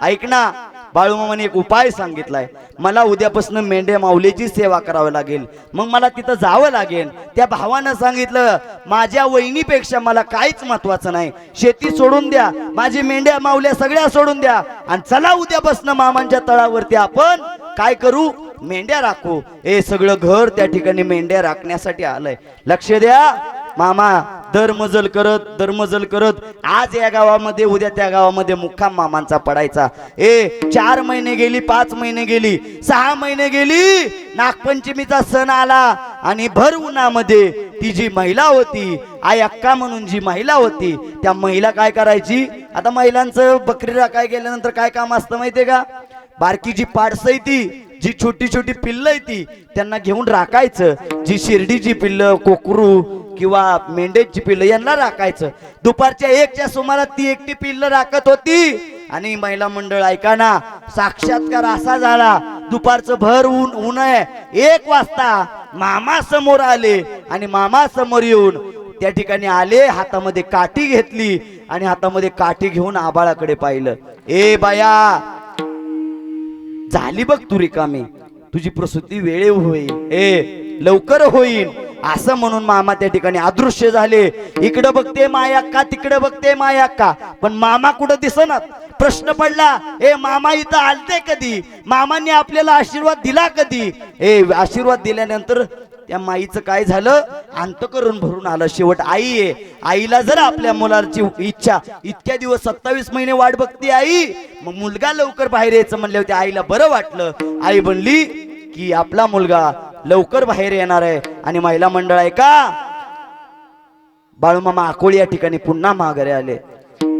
[SPEAKER 1] ऐक ना, बाळूमामाने एक उपाय सांगितलाय, मला उद्यापासून मेंढ्या माऊलीची सेवा करावी लागेल, मग मला तिथं जावं लागेल. त्या भावानं सांगितलं, माझ्या वहिनीपेक्षा मला काहीच महत्वाचं नाही, शेती सोडून द्या, माझी मेंढ्या माऊल्या सगळ्या सोडून द्या, आणि चला उद्यापासून मामांच्या तळावरती आपण काय करू, मेंढ्या राखू. सगळं घर त्या ठिकाणी मेंढ्या राखण्यासाठी आलंय. लक्ष द्या. मामा दरमजल करत आज या गावामध्ये उद्या त्या गावामध्ये मुक्काम मामांचा पडायचा. 4 महिने गेली, 5 महिने गेली, 6 महिने गेली. नागपंचमीचा सण आला आणि भर उन्हामध्ये ती जी महिला होती, आई अक्का म्हणून जी महिला होती, त्या महिला काय करायची. आता महिलांचं बकरी राखाय गेल्यानंतर काय काम असतं माहितीये का, बारकी जी पाडसं आहे ती, जी छोटी छोटी पिल्लं आहे ती, त्यांना घेऊन राखायचं. जी शिर्डीची पिल्लं, कोकरू किंवा मेंढ्याची पिल्लं यांना राखायचं. दुपारच्या 1च्या सुमारात ती एकटी पिल्लं राखत होती. आणि महिला मंडळ ऐका ना, साक्षात्कार असा झाला, दुपारचं भर ऊन आहे, 1 वाजता मामा समोर आले. आणि मामा समोर येऊन त्या ठिकाणी आले, हातामध्ये काठी घेतली आणि हातामध्ये काठी घेऊन आबाळाकडे पाहिलं. बाया, झाली बघ तू रिकामी, तुझी प्रसूती वेळे होईल, लवकर होईल असं म्हणून मामा त्या ठिकाणी अदृश्य झाले. इकडे बघते मायाक्का, तिकडे बघते मायाक्का, पण मामा कुठं दिसणार. प्रश्न पडला, मामा इथं आलते कधी, मामांनी आपल्याला आशीर्वाद दिला कधी. आशीर्वाद दिल्यानंतर त्या माईचं काय झालं, अंतःकरण भरून आलं. शेवट आई आहे, आईला जर आपल्या मुलाची इच्छा, इतक्या दिवस 27 महिने वाट बघते आई, मग मुलगा लवकर बाहेर यायचं म्हणले होते. आईला बरं वाटलं, आई म्हणली की आपला मुलगा लवकर बाहेर येणार आहे. आणि महिला मंडळ आहे का, बाळूमामा आकोळी या ठिकाणी पुन्हा माघारी आले.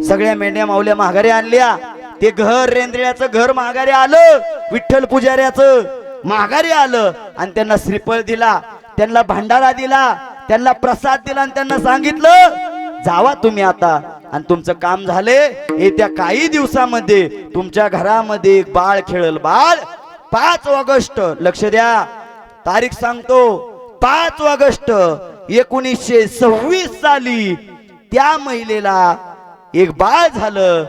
[SPEAKER 1] सगळ्या मेंढ्या माऊल्या माघारी आणल्या. ते घर रेंद्र्याचं घर माघारी आलं, विठ्ठल पुजाऱ्याचं माघारी आलं. आणि त्यांना श्रीफळ दिला, त्यांना भंडारा दिला, त्यांना प्रसाद दिला आणि त्यांना सांगितलं जावा तुम्ही आता, आणि तुमचं काम झाले. येत्या काही दिवसामध्ये तुमच्या घरामध्ये एक बाळ खेळल. बाळ 5 ऑगस्ट, लक्ष द्या तारीख सांगतो, 5 ऑगस्ट 1926 साली त्या महिलेला एक बाळ झालं.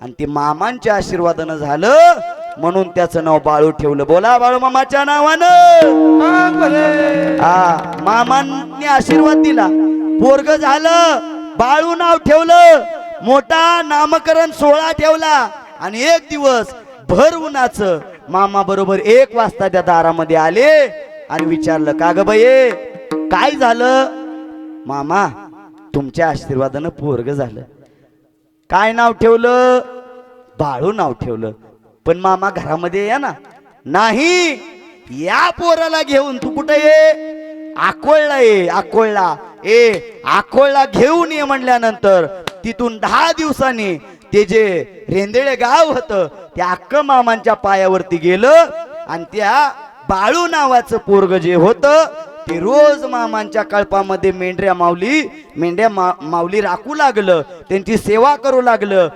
[SPEAKER 1] आणि ते मामांच्या आशीर्वादानं झालं, म्हणून त्याचं नाव बाळू ठेवलं. बोला बाळू मामाच्या नावानं. मामांनी आशीर्वाद दिला, पोरग झालं, बाळू नाव ठेवलं. मोठा नामकरण सोहळा ठेवला. आणि एक दिवस भर उन्हाचं मामा बरोबर 1 वाजता त्या दारामध्ये आले आणि विचारलं, का ग बाई काय झालं. मामा तुमच्या आशीर्वादानं पोरग झालं. काय नाव ठेवलं, बाळू नाव ठेवलं. पण मामा घरामध्ये या ना. नाही, या पोराला घेऊन तू कुठे ये, आकोळला ये, आकोळला आकोळला घेऊन ये म्हणल्यानंतर तिथून 10 दिवसांनी ते जे रेंदेळे गाव होतं त्या अक्क मामांच्या पायावरती गेलं. आणि त्या बाळू नावाचं पोरग जे होतं ते रोज मामांच्या कळपामध्ये मेंढ्या माऊली राखू लागलं, त्यांची सेवा करू लागलं.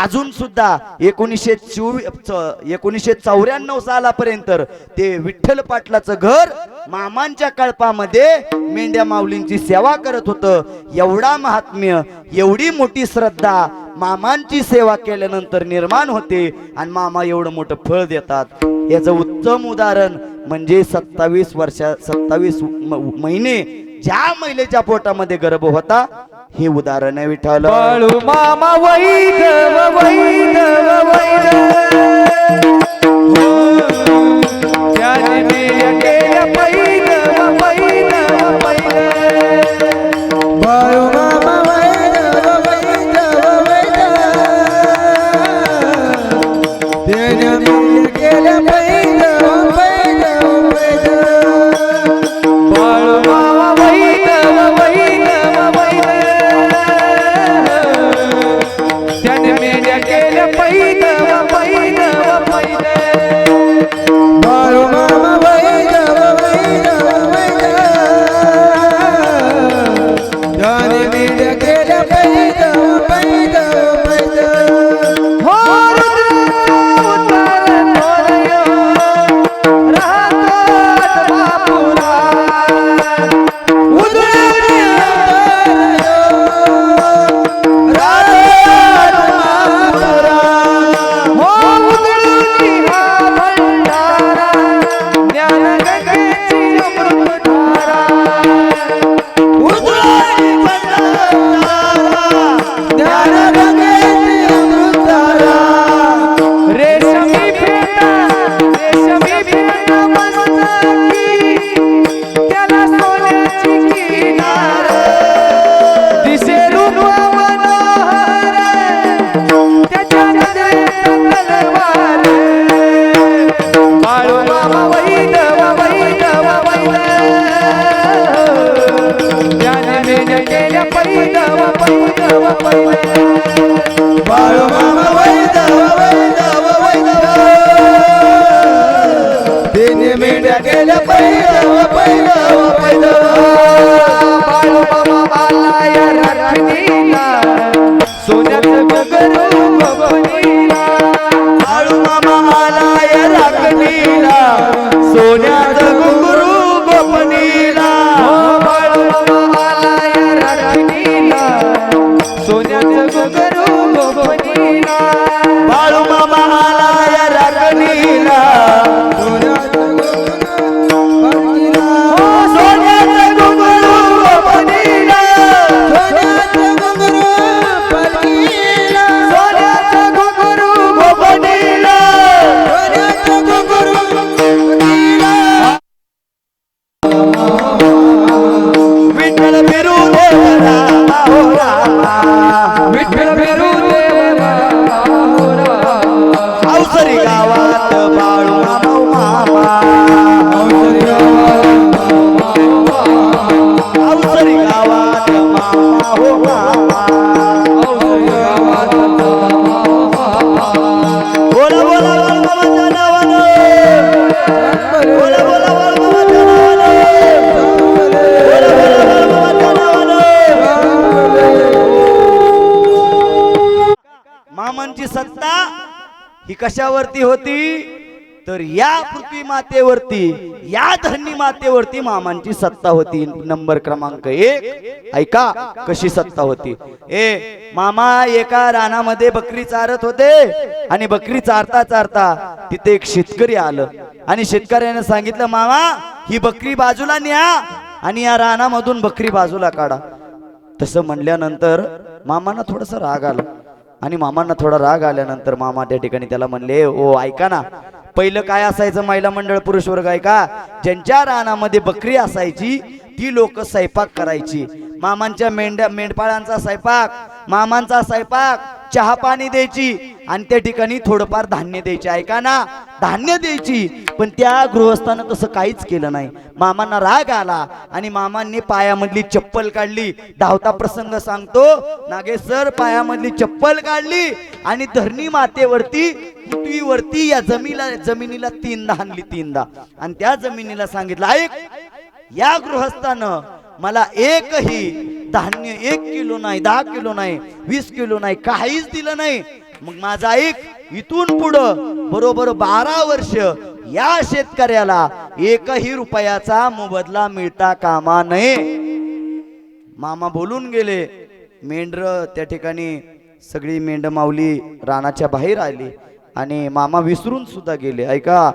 [SPEAKER 1] अजून सुद्धा 1994 सालापर्यंत ते विठ्ठल पाटलाचं घर मामांच्या कळपामध्ये मेंढ्या माऊलींची सेवा करत होतं. एवढा महात्म्य, एवढी मोठी श्रद्धा मामांची सेवा केल्यानंतर निर्माण होते. आणि मामा एवढं मोठं फळ देतात. याचं उत्तम उदाहरण म्हणजे 27 महिने ज्या महिलेच्या पोटामध्ये गर्भ होता, हे उदाहरण आहे विठ्ठल.
[SPEAKER 2] बाळू मामा वैदव वैदव वैदव, त्याने मेल्या केल्या पैदव पैदव पैदव.
[SPEAKER 3] बाळू मामा वैदव वैदव वैदव, त्याने मेल्या केल्या पैदव पैदव पैदव.
[SPEAKER 2] बाळू मामा वैदव वैदव वैदव, त्याने मेल्या केल्या पैदव पैदव पैदव.
[SPEAKER 3] बाळू मामा वैदव वैदव वैदव, त्याने मेल्या केल्या पैदव पैदव पैदव.
[SPEAKER 2] हो उतार तोरयो, राहतात बापुरा. पैदव पैदव पैदव.
[SPEAKER 1] मामांची सत्ता ही कशावरती होती तर या पृथ्वी मातेवरती, या धरणी मातेवरती मामांची सत्ता होती. नंबर क्रमांक 1 ऐका कशी सत्ता होती. मामा एका रानामध्ये बकरी चारत होते आणि बकरी चारता चारता तिथे एक शेतकरी आलं आणि शेतकऱ्याने सांगितलं मामा ही बकरी बाजूला न्या आणि या रानामधून बकरी बाजूला काढा. तसं म्हणल्यानंतर मामांना थोडासा राग आला आणि मामांना थोडा राग आल्यानंतर मामा त्या ठिकाणी त्याला म्हणले ओ ऐका ना, पहिलं काय असायचं महिला मंडळ पुरुष वर्ग ऐका, ज्यांच्या रानामध्ये बकरी असायची ती लोक स्वयंपाक करायची. मामांच्या मेंढपाळांचा स्वयंपाक, मामांचा स्वयंपाक, चहा पाणी द्यायची आणि त्या ठिकाणी थोडंफार धान्य द्यायचे. ऐका ना, धान्य द्यायची. पण त्या गृहस्थानं तसं काहीच केलं नाही. मामांना राग आला आणि मामांनी पायामधली चप्पल काढली. धावता प्रसंग सांगतो, नागेश्वर पायामधली चप्पल काढली आणि धरणी मातेवरती पृथ्वीवरती या जमिनीला तीनदा हाणली, तीनदा. आणि त्या जमिनीला सांगितलं ऐक, या गृहस्थानं मला एकही धान्य 1 किलो नाही, 10 किलो नाही, 20 किलो नाही, काहीच दिलं नाही. मग माझा ऐक, इथून पुढं बरोबर 12 वर्ष या शेतकऱ्याला 1ही रुपयाचा मोबदला मिळता कामा नये. मामा बोलून गेले. मेंढर त्या ठिकाणी सगळी मेंढ माऊली रानाच्या बाहेर आली आणि मामा विसरून सुद्धा गेले. ऐका,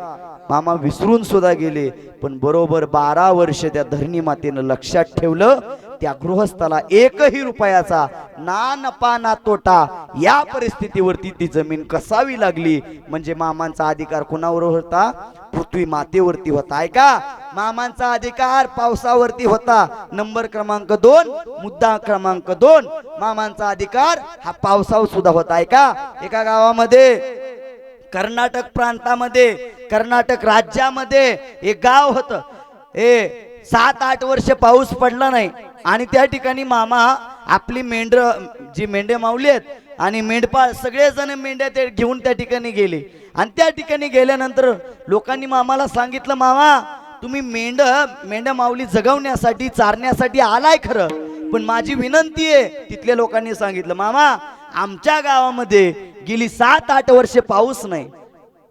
[SPEAKER 1] मामा विसरून सुद्धा गेले. पण बरोबर 12 वर्ष त्या धरणी मातेनं लक्षात ठेवलं, त्या गृहस्थाला 1ही रुपयाचा ना नफा ना तोटा या परिस्थितीवरती ती जमीन कसावी लागली. म्हणजे मामांचा अधिकार कुणावर होता? पृथ्वी मातेवरती होता. ऐका, मामांचा अधिकार पावसावरती होता. नंबर क्रमांक 2, मुद्दा क्रमांक 2, मामांचा अधिकार हा पावसावर सुद्धा होता. ऐका, एका गावामध्ये कर्नाटक प्रांतामध्ये, कर्नाटक राज्यामध्ये एक गाव होतं. 7-8 वर्ष पाऊस पडला नाही आणि त्या ठिकाणी मामा आपली जी मेंढे माऊली आहेत आणि मेंढपाळ सगळेजण मेंढ्या ते घेऊन त्या ठिकाणी गेले. आणि त्या ठिकाणी गेल्यानंतर लोकांनी मामाला सांगितलं, मामा तुम्ही मेंढ्या माऊली जगवण्यासाठी, चारण्यासाठी आलाय खरं, पण माझी विनंती आहे. तिथल्या लोकांनी सांगितलं, मामा आमच्या गावामध्ये गेली 7-8 वर्षे पाऊस नाही.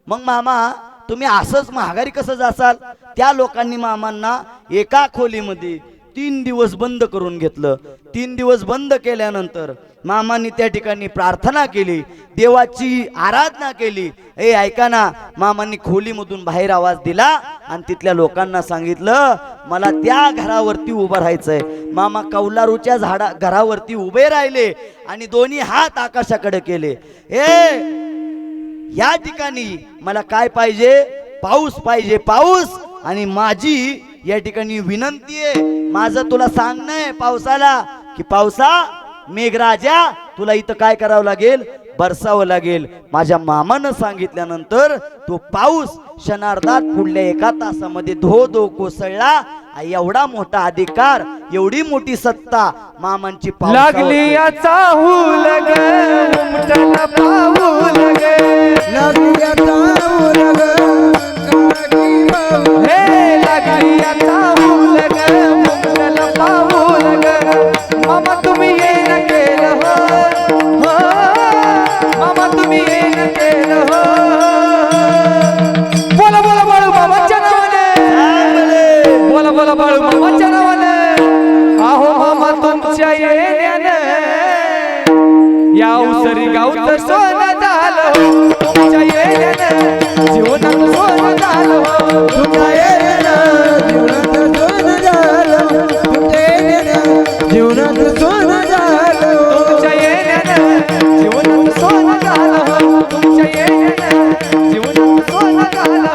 [SPEAKER 1] मग मामा तुम्ही असंच महागारी कसं जासाल? त्या लोकांनी मामांना एका खोलीमध्ये 3 दिवस बंद करून घेतलं. 3 दिवस बंद केल्यानंतर मामांनी त्या ठिकाणी प्रार्थना केली, देवाची आराधना केली. ऐका ना, मामांनी खोलीमधून बाहेर आवाज दिला आणि तिथल्या लोकांना सांगितलं मला त्या घरावरती उभं राहायचंय. मामा कौलारूच्या घरावरती उभे राहिले आणि दोन्ही हात आकाशाकडे केले. या ठिकाणी मला काय पाहिजे? पाऊस पाहिजे, पाऊस. आणि माझी या ठिकाणी विनंती आहे, माझं तुला सांगणं आहे पावसाला की पावसा, मेघराजा तुला इथं काय करावं लागेल? बरसावं लागेल. माझ्या मामानं सांगितल्यानंतर तो पाऊस क्षणार्धात पुढल्या 1 तासामध्ये धो धो कोसळला. एवढा मोठा अधिकार, एवढी मोठी सत्ता मामांची
[SPEAKER 2] लागली याचा हुल ग, उमटला पाऊल ग,
[SPEAKER 3] लागली याचा हुल ग,
[SPEAKER 2] हे लागली याचा हुल ग, उमटला पाऊल ग. मामा तुम्ही येणं केलं हो, मामा तुम्ही येणं केलं हो. बोला बोला बाळू मामाच्या नावाने, बोला बोला बाळू मामाच्या नावाने. आहो मामा तुमच्या येण्यानं या उसरी गावचं सोनं झालं. तुमच्या येण्यानं जीवनात सोनं झालं.
[SPEAKER 3] तुमच्या येण्यानं जीवनात सोनं झालं, तुमच्या येण्यानं जीवनात सोनं झालं,
[SPEAKER 2] तुमच्या येण्यानं जीवनात सोनं झालं. तुमच्या येण्यानं जीवनात सोनं झालं.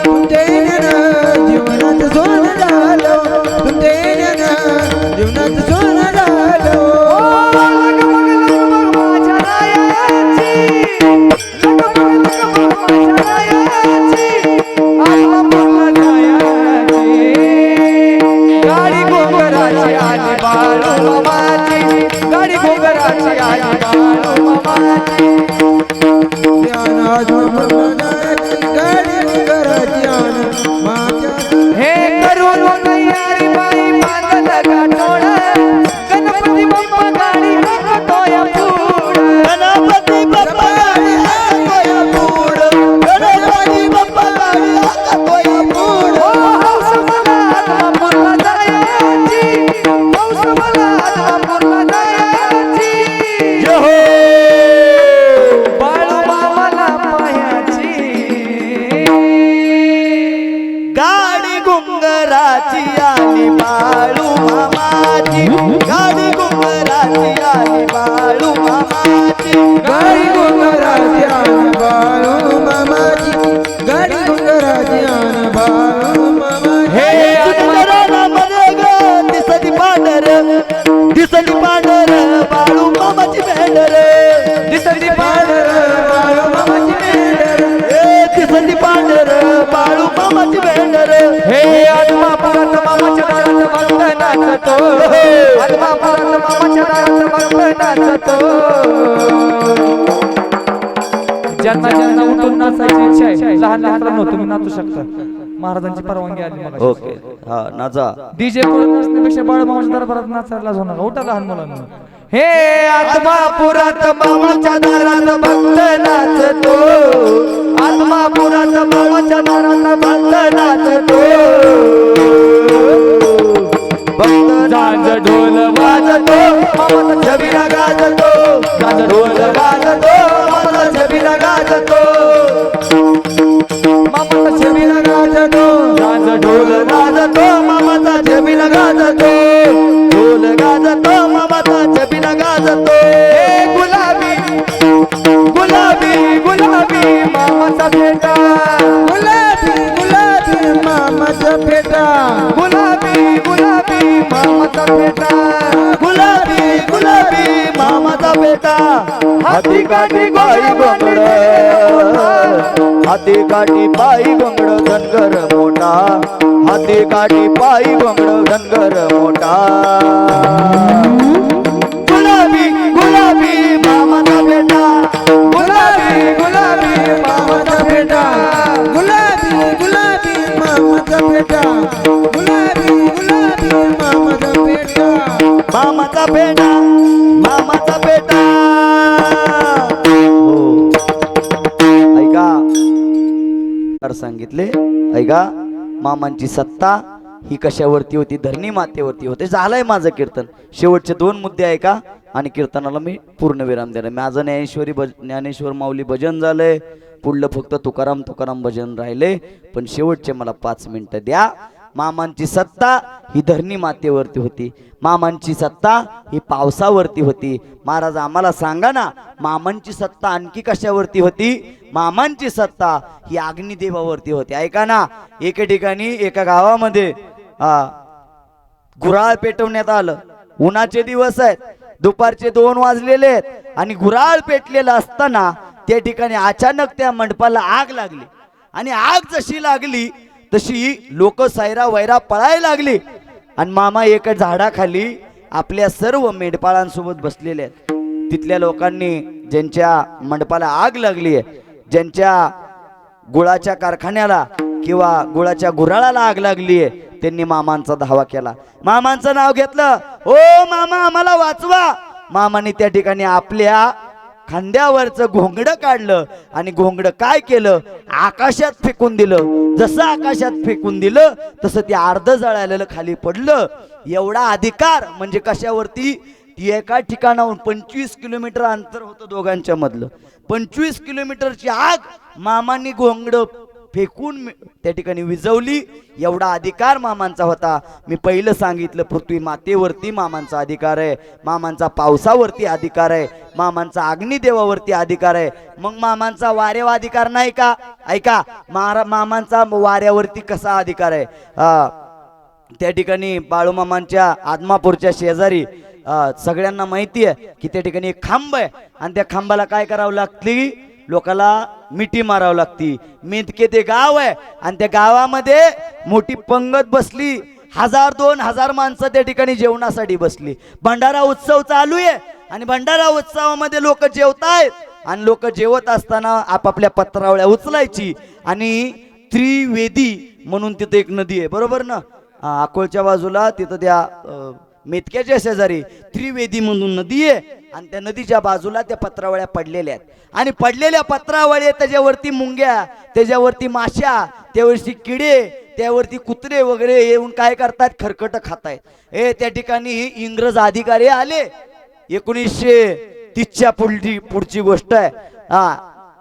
[SPEAKER 3] तुमच्या येण्यानं जीवनात सोनं झालं, तुमच्या येण्यानं जीवनात सोनं झालं.
[SPEAKER 2] गाडी गोगराची आली बाळू मामाची, गाडी गोगराची आली बाळू मामाची.
[SPEAKER 3] गाडी करायची आणि माझ्या
[SPEAKER 2] हे करून तयारी बाई बांधलं गाठोड, गणपती बाप्पा गाडी हाकतोय पुढं.
[SPEAKER 1] गणपती बाप्पा
[SPEAKER 2] दिसती पांढर
[SPEAKER 3] बाळू मामाची मेंढर
[SPEAKER 1] दिसती पांढर बाळू मामाची भेंडर
[SPEAKER 2] हे आत्मापुरात मामाच्या दारात भक्त नाचतो आत्मापुरात मामाच्या दारात भक्त नाचतो ज्यांना ज्यांना उठून नाचायची इच्छा आहे लहान लहान तुम्ही नाचू शकता महाराजांची परवानगी आली मग
[SPEAKER 1] ओके हा नाचा
[SPEAKER 2] डीजे पुढे नाचण्यापेक्षा बाळ मामाच्या दरबारात नाचायला होणार उठा लहान मुलांना हे आत्मापुरात मामाच्या दारात भक्त नाचतो आत्मापुरात मामाच्या दारात भक्त नाचतो भक्त झांज ढोल वाजतो मामाचा छबिला गाजतो झांज ढोल वाजतो मामाचा छबिला गाजतो मामाचा छबिला गाजतो झांज ढोल वाजतो मामाचा छबिला गाजतो ढोल गाजतो मामाचा छबिला गाजतो हे गुलाबी गुलाबी गुलाबी मामाचा फेटा
[SPEAKER 3] गुलाबी गुलाबी मामाचा फेटा
[SPEAKER 2] गुलाबी गुलाबी मामाचा फेटा
[SPEAKER 1] गुलाबी गुलाबी मामाचा बेटा हाती काठी बाई गोंगड हाती काठी बाई गोंगड धनगर मोठा हाती काठी बाई गोंगड धनगर मोठा गुलाबी गुलाबी मामाचा बेटा
[SPEAKER 2] गुलाबी गुलाबी
[SPEAKER 3] मामाचा फेटा गुलाबी गुलाबी मामाचा फेटा गुलाबी गुलाबी मामाचा फेटा
[SPEAKER 1] मामाचा बेटा मामाचा बेटा हो ऐका सांगितले ऐका मामांची सत्ता ही कशावरती होती धरणी मातेवरती होते झालंय माझं कीर्तन शेवटचे 2 मुद्दे ऐका आणि कीर्तनाला मी पूर्ण विराम देणार माझं ज्ञानेश्वर माऊली भजन झालंय पुढलं फक्त तुकाराम तुकाराम भजन राहिले पण शेवटचे मला 5 मिनिटं द्या मामांची सत्ता ही धरणी मातेवरती होती मामांची सत्ता ही पावसावरती होती महाराज आम्हाला सांगा ना मामांची सत्ता आणखी कशावरती होती मामांची सत्ता ही अग्निदेवावरती होती ऐका ना एके ठिकाणी एका गावामध्ये गुऱ्हाळ पेटवण्यात आलं उन्हाचे दिवस आहेत दुपारचे 2 वाजलेले आहेत आणि गुऱ्हाळ पेटलेलं असताना त्या ठिकाणी अचानक त्या मंडपाला आग लागली आणि आग जशी लागली तशी लोक सैरा वैरा पळायला लागली आणि मामा एका झाडाखाली आपल्या सर्व मेंढपाळांसोबत बसलेले आहेत तिथल्या लोकांनी ज्यांच्या मंडपाला आग लागली आहे ज्यांच्या गुळाच्या कारखान्याला किंवा गुळाच्या गुऱ्हाळाला आग लागली आहे त्यांनी मामांचा धावा केला मामांचं नाव घेतलं ओ मामा आम्हाला वाचवा मामाने त्या ठिकाणी आपल्या खांद्यावरचं घोंगडं काढलं आणि घोंगडं काय केलं आकाशात फेकून दिलं जसं आकाशात फेकून दिलं तसं ते अर्ध जळालेलं खाली पडलं एवढा अधिकार म्हणजे कशावरती ती एका ठिकाणाहून 25 किलोमीटर अंतर होतं दोघांच्या मधलं 25 किलोमीटरची आग मामांनी घोंगडं फेकून त्या ठिकाणी विझवली एवढा अधिकार मामांचा होता मी पहिलं सांगितलं पृथ्वी मातेवरती मामांचा अधिकार आहे मामांचा पावसावरती अधिकार आहे मामांचा अग्निदेवावरती अधिकार आहे मग मामांचा वाऱ्यावर अधिकार नाही का ऐका मामांचा वाऱ्यावरती कसा अधिकार आहे त्या ठिकाणी बाळूमामांच्या आदमापूरच्या शेजारी सगळ्यांना माहिती आहे की त्या ठिकाणी एक खांब आहे आणि त्या खांबाला काय करावं लागते लोकाला मिठी मारावं लागती मेदके ते गाव आहे आणि त्या गावामध्ये मोठी पंगत बसली 1000-2000 माणसं त्या ठिकाणी जेवणासाठी बसली भंडारा उत्सव चालू आहे आणि भंडारा उत्सवामध्ये लोक जेवतायत आणि लोक जेवत असताना आपापल्या पत्रावळ्या उचलायची आणि त्रिवेदी म्हणून तिथे एक नदी आहे बरोबर ना अकोलच्या बाजूला तिथं त्या मेतक्याच्या शेजारी त्रिवेदी म्हणून नदी आहे आणि त्या नदीच्या बाजूला त्या पत्रावळ्या पडलेल्या आहेत आणि पडलेल्या पत्रावळ्या त्याच्यावरती मुंग्या त्याच्यावरती माश्या त्यावरती किडे त्यावरती कुत्रे वगैरे येऊन काय करतात खरकट खातायत त्या ठिकाणी इंग्रज अधिकारी आले 1930च्या पुढची गोष्ट आहे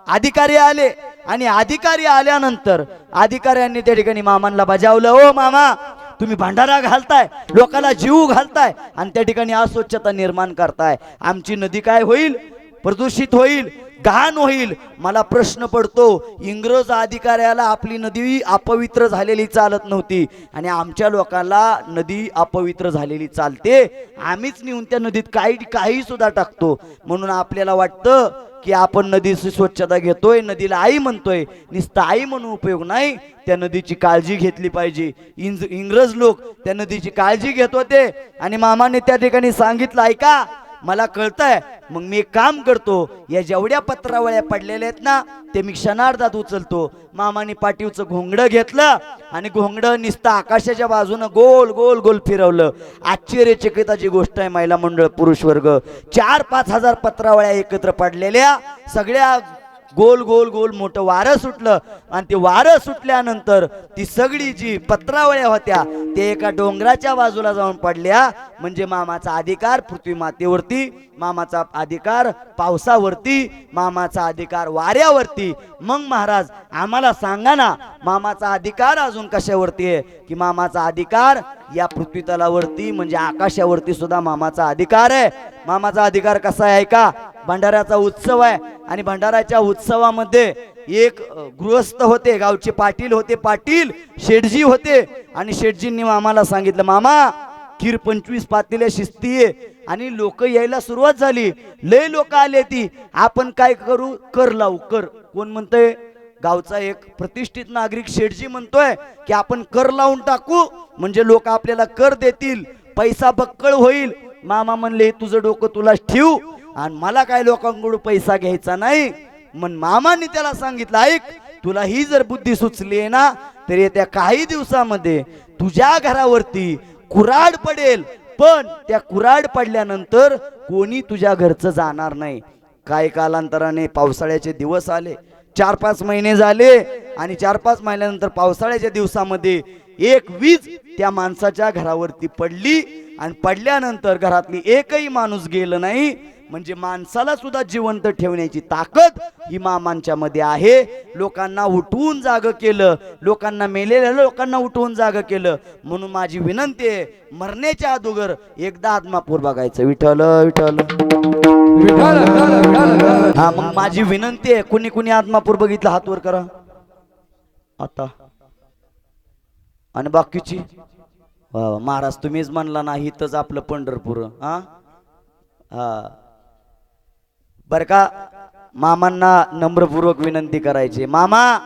[SPEAKER 1] अधिकारी आले आणि अधिकारी आल्यानंतर अधिकाऱ्यांनी त्या ठिकाणी मामांना बजावलं ओ मामा तुम्ही भंडारा घालताय लोकांना जीव घालताय आणि त्या ठिकाणी अस्वच्छता निर्माण करताय आमची नदी काय होईल प्रदूषित होईल घाण होईल मला प्रश्न पडतो इंग्रज अधिकाऱ्याला आपली नदी अपवित्र झालेली चालत नव्हती आणि आमच्या लोकांना नदी अपवित्र झालेली चालते आम्हीच नेऊन त्या नदीत काही सुद्धा टाकतो म्हणून आपल्याला वाटतं की आपण नदीची स्वच्छता घेतोय, नदीला आई म्हणतोय, नुसतं आई म्हणून उपयोग नाही, त्या नदीची काळजी घेतली पाहिजे. इंग्रज लोक त्या नदीची काळजी घेत होते आणि मामाने त्या ठिकाणी सांगितलं, ऐका मला कळतंय, मग मी एक काम करतो, या जेवढ्या पत्रावळ्या पडलेल्या आहेत ना ते मी क्षणार्धात उचलतो. मामाने पाठीवचं घोंगडं घेतलं आणि घोंगडं नुसतं आकाशाच्या बाजूनं गोल गोल गोल फिरवलं. आश्चर्यचकिताची गोष्ट आहे महिला मंडळ पुरुष वर्ग, 4-5 हजार पत्रावळ्या एकत्र पडलेल्या, सगळ्या गोल गोल गोल मोठं वारं सुटलं आणि ते वारं सुटल्यानंतर ती सगळी जी पत्रावळ्या होत्या ते एका डोंगराच्या बाजूला जाऊन पडल्या. म्हणजे मामाचा अधिकार पृथ्वी मातेवरती, मामाचा अधिकार पावसावरती, मामाचा अधिकार वाऱ्यावरती. मग महाराज आम्हाला सांगा ना, मामाचा अधिकार अजून कशावरती आहे? की मामाचा अधिकार या पृथ्वी तलावरती म्हणजे आकाशावरती सुद्धा मामाचा अधिकार आहे. मामाचा अधिकार कसा आहे का? भंडाऱ्याचा उत्सव आहे आणि भंडाऱ्याच्या उत्सवामध्ये एक गृहस्थ होते, गावचे पाटील होते, पाटील शेठजी होते आणि शेठजींनी मामाला सांगितलं, मामा खीर 25 पातेल्या शिस्ती आहे आणि लोक यायला सुरुवात झाली, लय लोक आले, ती आपण काय करू, कर लावू. कर कोण म्हणतंय? गावचा एक प्रतिष्ठित नागरिक शेठजी म्हणतोय की आपण कर लावून टाकू, म्हणजे लोक आपल्याला कर देतील, पैसा बक्कळ होईल. मामा म्हणले, तुझं डोकं तुलाच ठेवू आणि मला काय लोकांकडून पैसा घ्यायचा नाही. मग मामाने त्याला सांगितलं, ऐक, तुला ही जर बुद्धी सुचली आहे ना तर येत्या काही दिवसामध्ये तुझ्या घरावरती कुऱ्हाड पडेल, पण त्या कुऱ्हाड पडल्यानंतर कोणी तुझ्या घरचं जाणार नाही. काही कालांतराने पावसाळ्याचे दिवस आले, 4-5 महिने झाले आणि 4-5 महिन्यानंतर पावसाळ्याच्या दिवसामध्ये एक वीज त्या माणसाच्या घरावरती पडली आणि पडल्यानंतर घरातली एकही माणूस गेलं नाही. म्हणजे माणसाला सुद्धा जिवंत ठेवण्याची ताकद ही मामांच्या मध्ये आहे. लोकांना उठवून जागं केलं, लोकांना मेलेल्या लोकांना उठवून जागं केलं. म्हणून माझी विनंती आहे, मरण्याच्या अगोदर एकदा आदमापूर बघायचं. विठ्ठल विठ्ठल हा, मग माझी विनंती आहे, कुणी कुणी आदमापूर बघितलं हात वर करा आता. आणि बाकीची महाराज तुम्हीच म्हणला ना, इथंच आपलं पंढरपूर. हा हा, बर का, मामांना नम्रपूर्वक विनंती करायची, मामा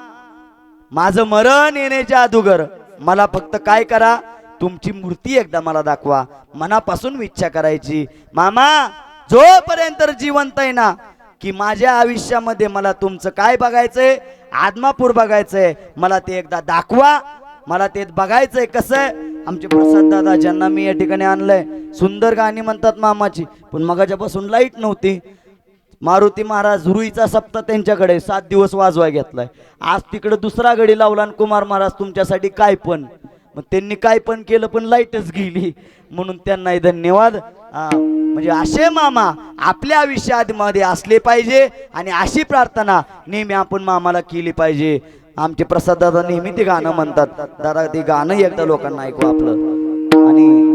[SPEAKER 1] माझं मरण येण्याच्या अगोदर मला फक्त काय करा, तुमची मूर्ती एकदा मला दाखवा, मनापासून इच्छा करायची. मामा जोपर्यंत जिवंत आहे ना, की माझ्या आयुष्यामध्ये मला तुमचं काय बघायचंय, आदमापूर बघायचंय, मला ते एकदा दाखवा, मला ते बघायचंय. कसं आहे, आमचे प्रसाद दादा ज्यांना मी या ठिकाणी आणलंय, सुंदर गाणी म्हणतात मामाची, पण मगाच्यापासून लाईट नव्हती. मारुती महाराज रुईचा सप्ताह त्यांच्याकडे 7 दिवस वाजवाय घेतलाय. आज तिकडे दुसरा गडी लावला आणि कुमार महाराज तुमच्यासाठी काय पण, मग त्यांनी काय पण केलं पण लाईटच गेली, म्हणून त्यांनाही धन्यवाद. म्हणजे असे मामा आपल्या आयुष्यामध्ये असले पाहिजे आणि अशी प्रार्थना नेहमी आपण मामाला केली पाहिजे. आमचे प्रसाद दादा नेहमी ते गाणं म्हणतात, दादा ते गाणं एकदा लोकांना ऐकू आपलं. आणि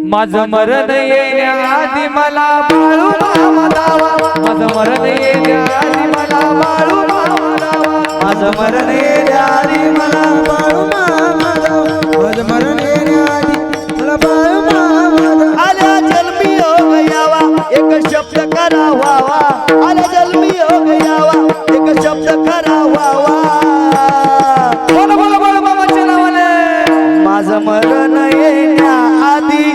[SPEAKER 2] माझं मरण येण्याआधी मला बाळू मामा दावा, माझं मरण येण्याआधी मला बाळू मामा दावा,
[SPEAKER 1] माझं मरण येण्याआधी मला
[SPEAKER 3] बाळू मामा दावा, माझं मरण येण्याआधी मला बाळू मामा दावा.
[SPEAKER 1] आल्या जन्मी योग यावा, एक शब्द करावा, आल्या जन्मी योग यावा, एक शब्द करावा.
[SPEAKER 2] बोला बोला बोला मामाच्या नावाने.
[SPEAKER 1] माझं मरण येण्याआधी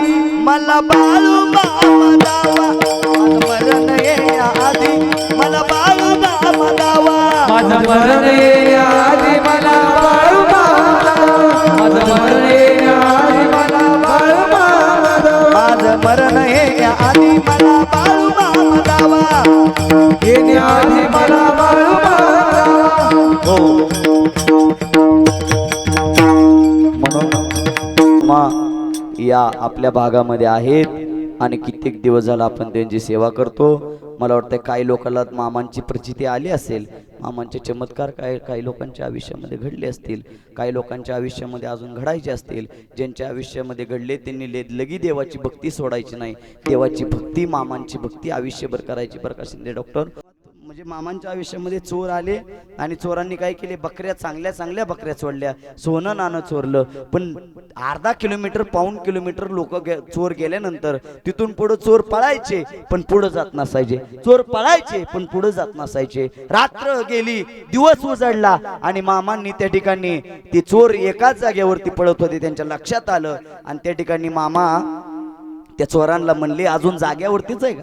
[SPEAKER 1] मला बाळू मामा दावा, माझं मरण येण्याआधी मला बाळू मामा दावा,
[SPEAKER 2] माझं मरण येण्याआधी मला बाळू मामा दावा, माझं मरण येण्याआधी मला बाळू मामा दावा,
[SPEAKER 1] माझं मरण येण्याआधी मला बाळू मामा दावा,
[SPEAKER 2] येण्याआधी मला बाळू मामा दावा.
[SPEAKER 1] हो म्हणून या आपल्या भागामध्ये आहेत आणि कित्येक दिवस झाला आपण त्यांची सेवा करतो. मला वाटतं काही लोकांना मामांची प्रचिती आली असेल, मामांचे चमत्कार काही लोकांच्या आयुष्यामध्ये घडले असतील, काही लोकांच्या आयुष्यामध्ये अजून घडायचे असतील. ज्यांच्या आयुष्यामध्ये घडले त्यांनी लगी देवाची भक्ती सोडायची नाही, देवाची भक्ती, मामांची भक्ती आयुष्यभर करायची. बरं का शिंदे डॉक्टर? म्हणजे मामांच्या आयुष्यामध्ये चोर आले आणि चोरांनी काय केले, बकऱ्या चांगल्या चांगल्या बकऱ्या चोरल्या, सोनं नाणं चोरलं. पण अर्धा किलोमीटर पाऊण किलोमीटर लोक चोर गेल्यानंतर तिथून पुढे चोर पळायचे पण पुढे जात नसायचे, चोर पळायचे पण पुढे जात नसायचे. रात्र गेली, दिवस उजडला आणि मामांनी त्या ठिकाणी ते चोर एकाच जागेवरती पळत होते त्यांच्या लक्षात आलं. आणि त्या ठिकाणी मामा त्या चोरांना म्हणले, अजून जाग्यावरतीच आहे का?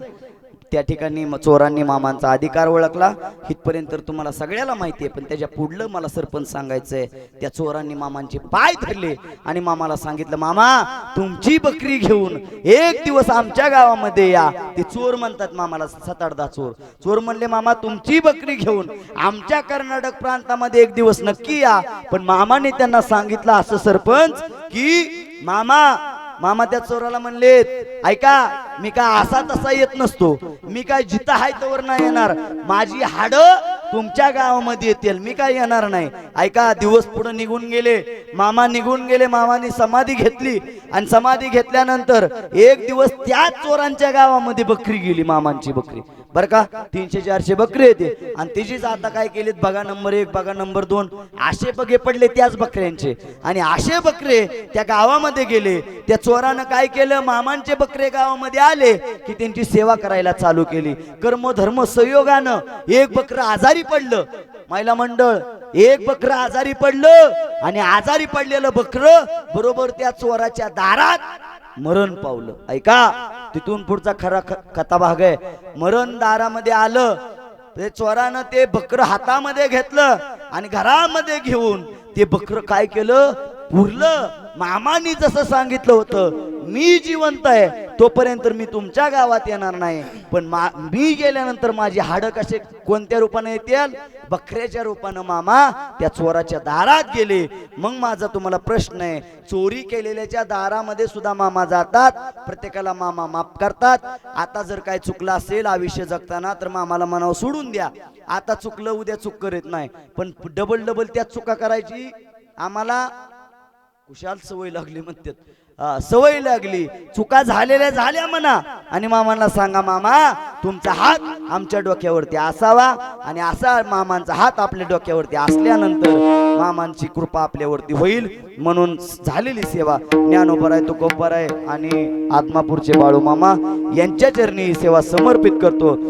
[SPEAKER 1] त्या ठिकाणी चोरांनी मामांचा अधिकार ओळखला. इथपर्यंत तर तुम्हाला सगळ्याला माहिती आहे, पण त्याच्या पुढलं मला सरपंच सांगायचंय. त्या चोरांनी मामांचे पाय धरले आणि मामाला सांगितलं, मामा तुमची बकरी घेऊन एक दिवस आमच्या गावामध्ये या. ते चोर म्हणतात मामाला, 7-8 चोर. चोर म्हणले, मामा तुमची बकरी घेऊन आमच्या कर्नाटक प्रांतामध्ये एक दिवस नक्की या. पण मामाने त्यांना सांगितलं असं सरपंच की मामा त्या चोराला म्हणले, ऐका मी काय असा तसा येत नसतो, मी काय जिथं आहे तोवर नाही येणार, माझी हाडं तुमच्या गावामध्ये येतील, मी काय येणार नाही. ऐका, दिवस पुढे निघून गेले, मामा निघून गेले. मामाने समाधी घेतली आणि समाधी घेतल्यानंतर एक दिवस त्याच चोरांच्या गावामध्ये बकरी गेली, मामांची बकरी बर का. 300-400 बकरी येते आणि तिचीच आता काय केलीत बघा, नंबर 1 बघा नंबर 2 असे बघे पडले त्याच बकऱ्यांचे. आणि असे बकरे त्या गावामध्ये गेले. त्या चोरानं काय केलं, मामांचे बकरे गावामध्ये आले की त्यांची सेवा करायला चालू केली. कर्म धर्म संयोगानं एक बकरं आजारी पडलं. महिला मंडळ, एक बकरं आजारी पडलं आणि आजारी पडलेलं बकरं बरोबर त्या चोराच्या दारात मरण पावलं. ऐका, तिथून पुढचा खरा कथा भाग आहे. मरण दारामध्ये आलं, ते चोरानं ते बकरं हातामध्ये घेतलं आणि घरामध्ये घेऊन ते बकरं काय केलं, पुरलं. मामानी जसं सांगितलं होतं, मी जिवंत आहे तोपर्यंत मी तुमच्या गावात येणार नाही, पण मी गेल्यानंतर माझी हाडं कसे कोणत्या रूपाने येतील, बकऱ्याच्या रूपानं मामा त्या चोराच्या दारात गेले. मग माझा तुम्हाला प्रश्न आहे, चोरी केलेल्याच्या दारामध्ये सुद्धा मामा जातात, प्रत्येकाला मामा माफ करतात. आता जर काय चुकलं असेल आयुष्य जगताना तर मामाला म्हणावं सोडून द्या, आता चुकलं उद्या चूक करत नाही. पण डबल त्याच चुका करायची आम्हाला कुशाल सवय लागली म्हणतात, सवय लागली. चुका झाल्या म्हणा आणि मामांना सांगा, मामा तुमचा हात आमच्या डोक्यावरती असावा. आणि असा मामांचा हात आपल्या डोक्यावरती असल्यानंतर मामांची कृपा आपल्यावरती होईल. म्हणून झालेली सेवा ज्ञानोबराय तुकोबराय आणि आत्मापूरचे बाळू मामा यांच्या चरणी ही सेवा समर्पित करतो.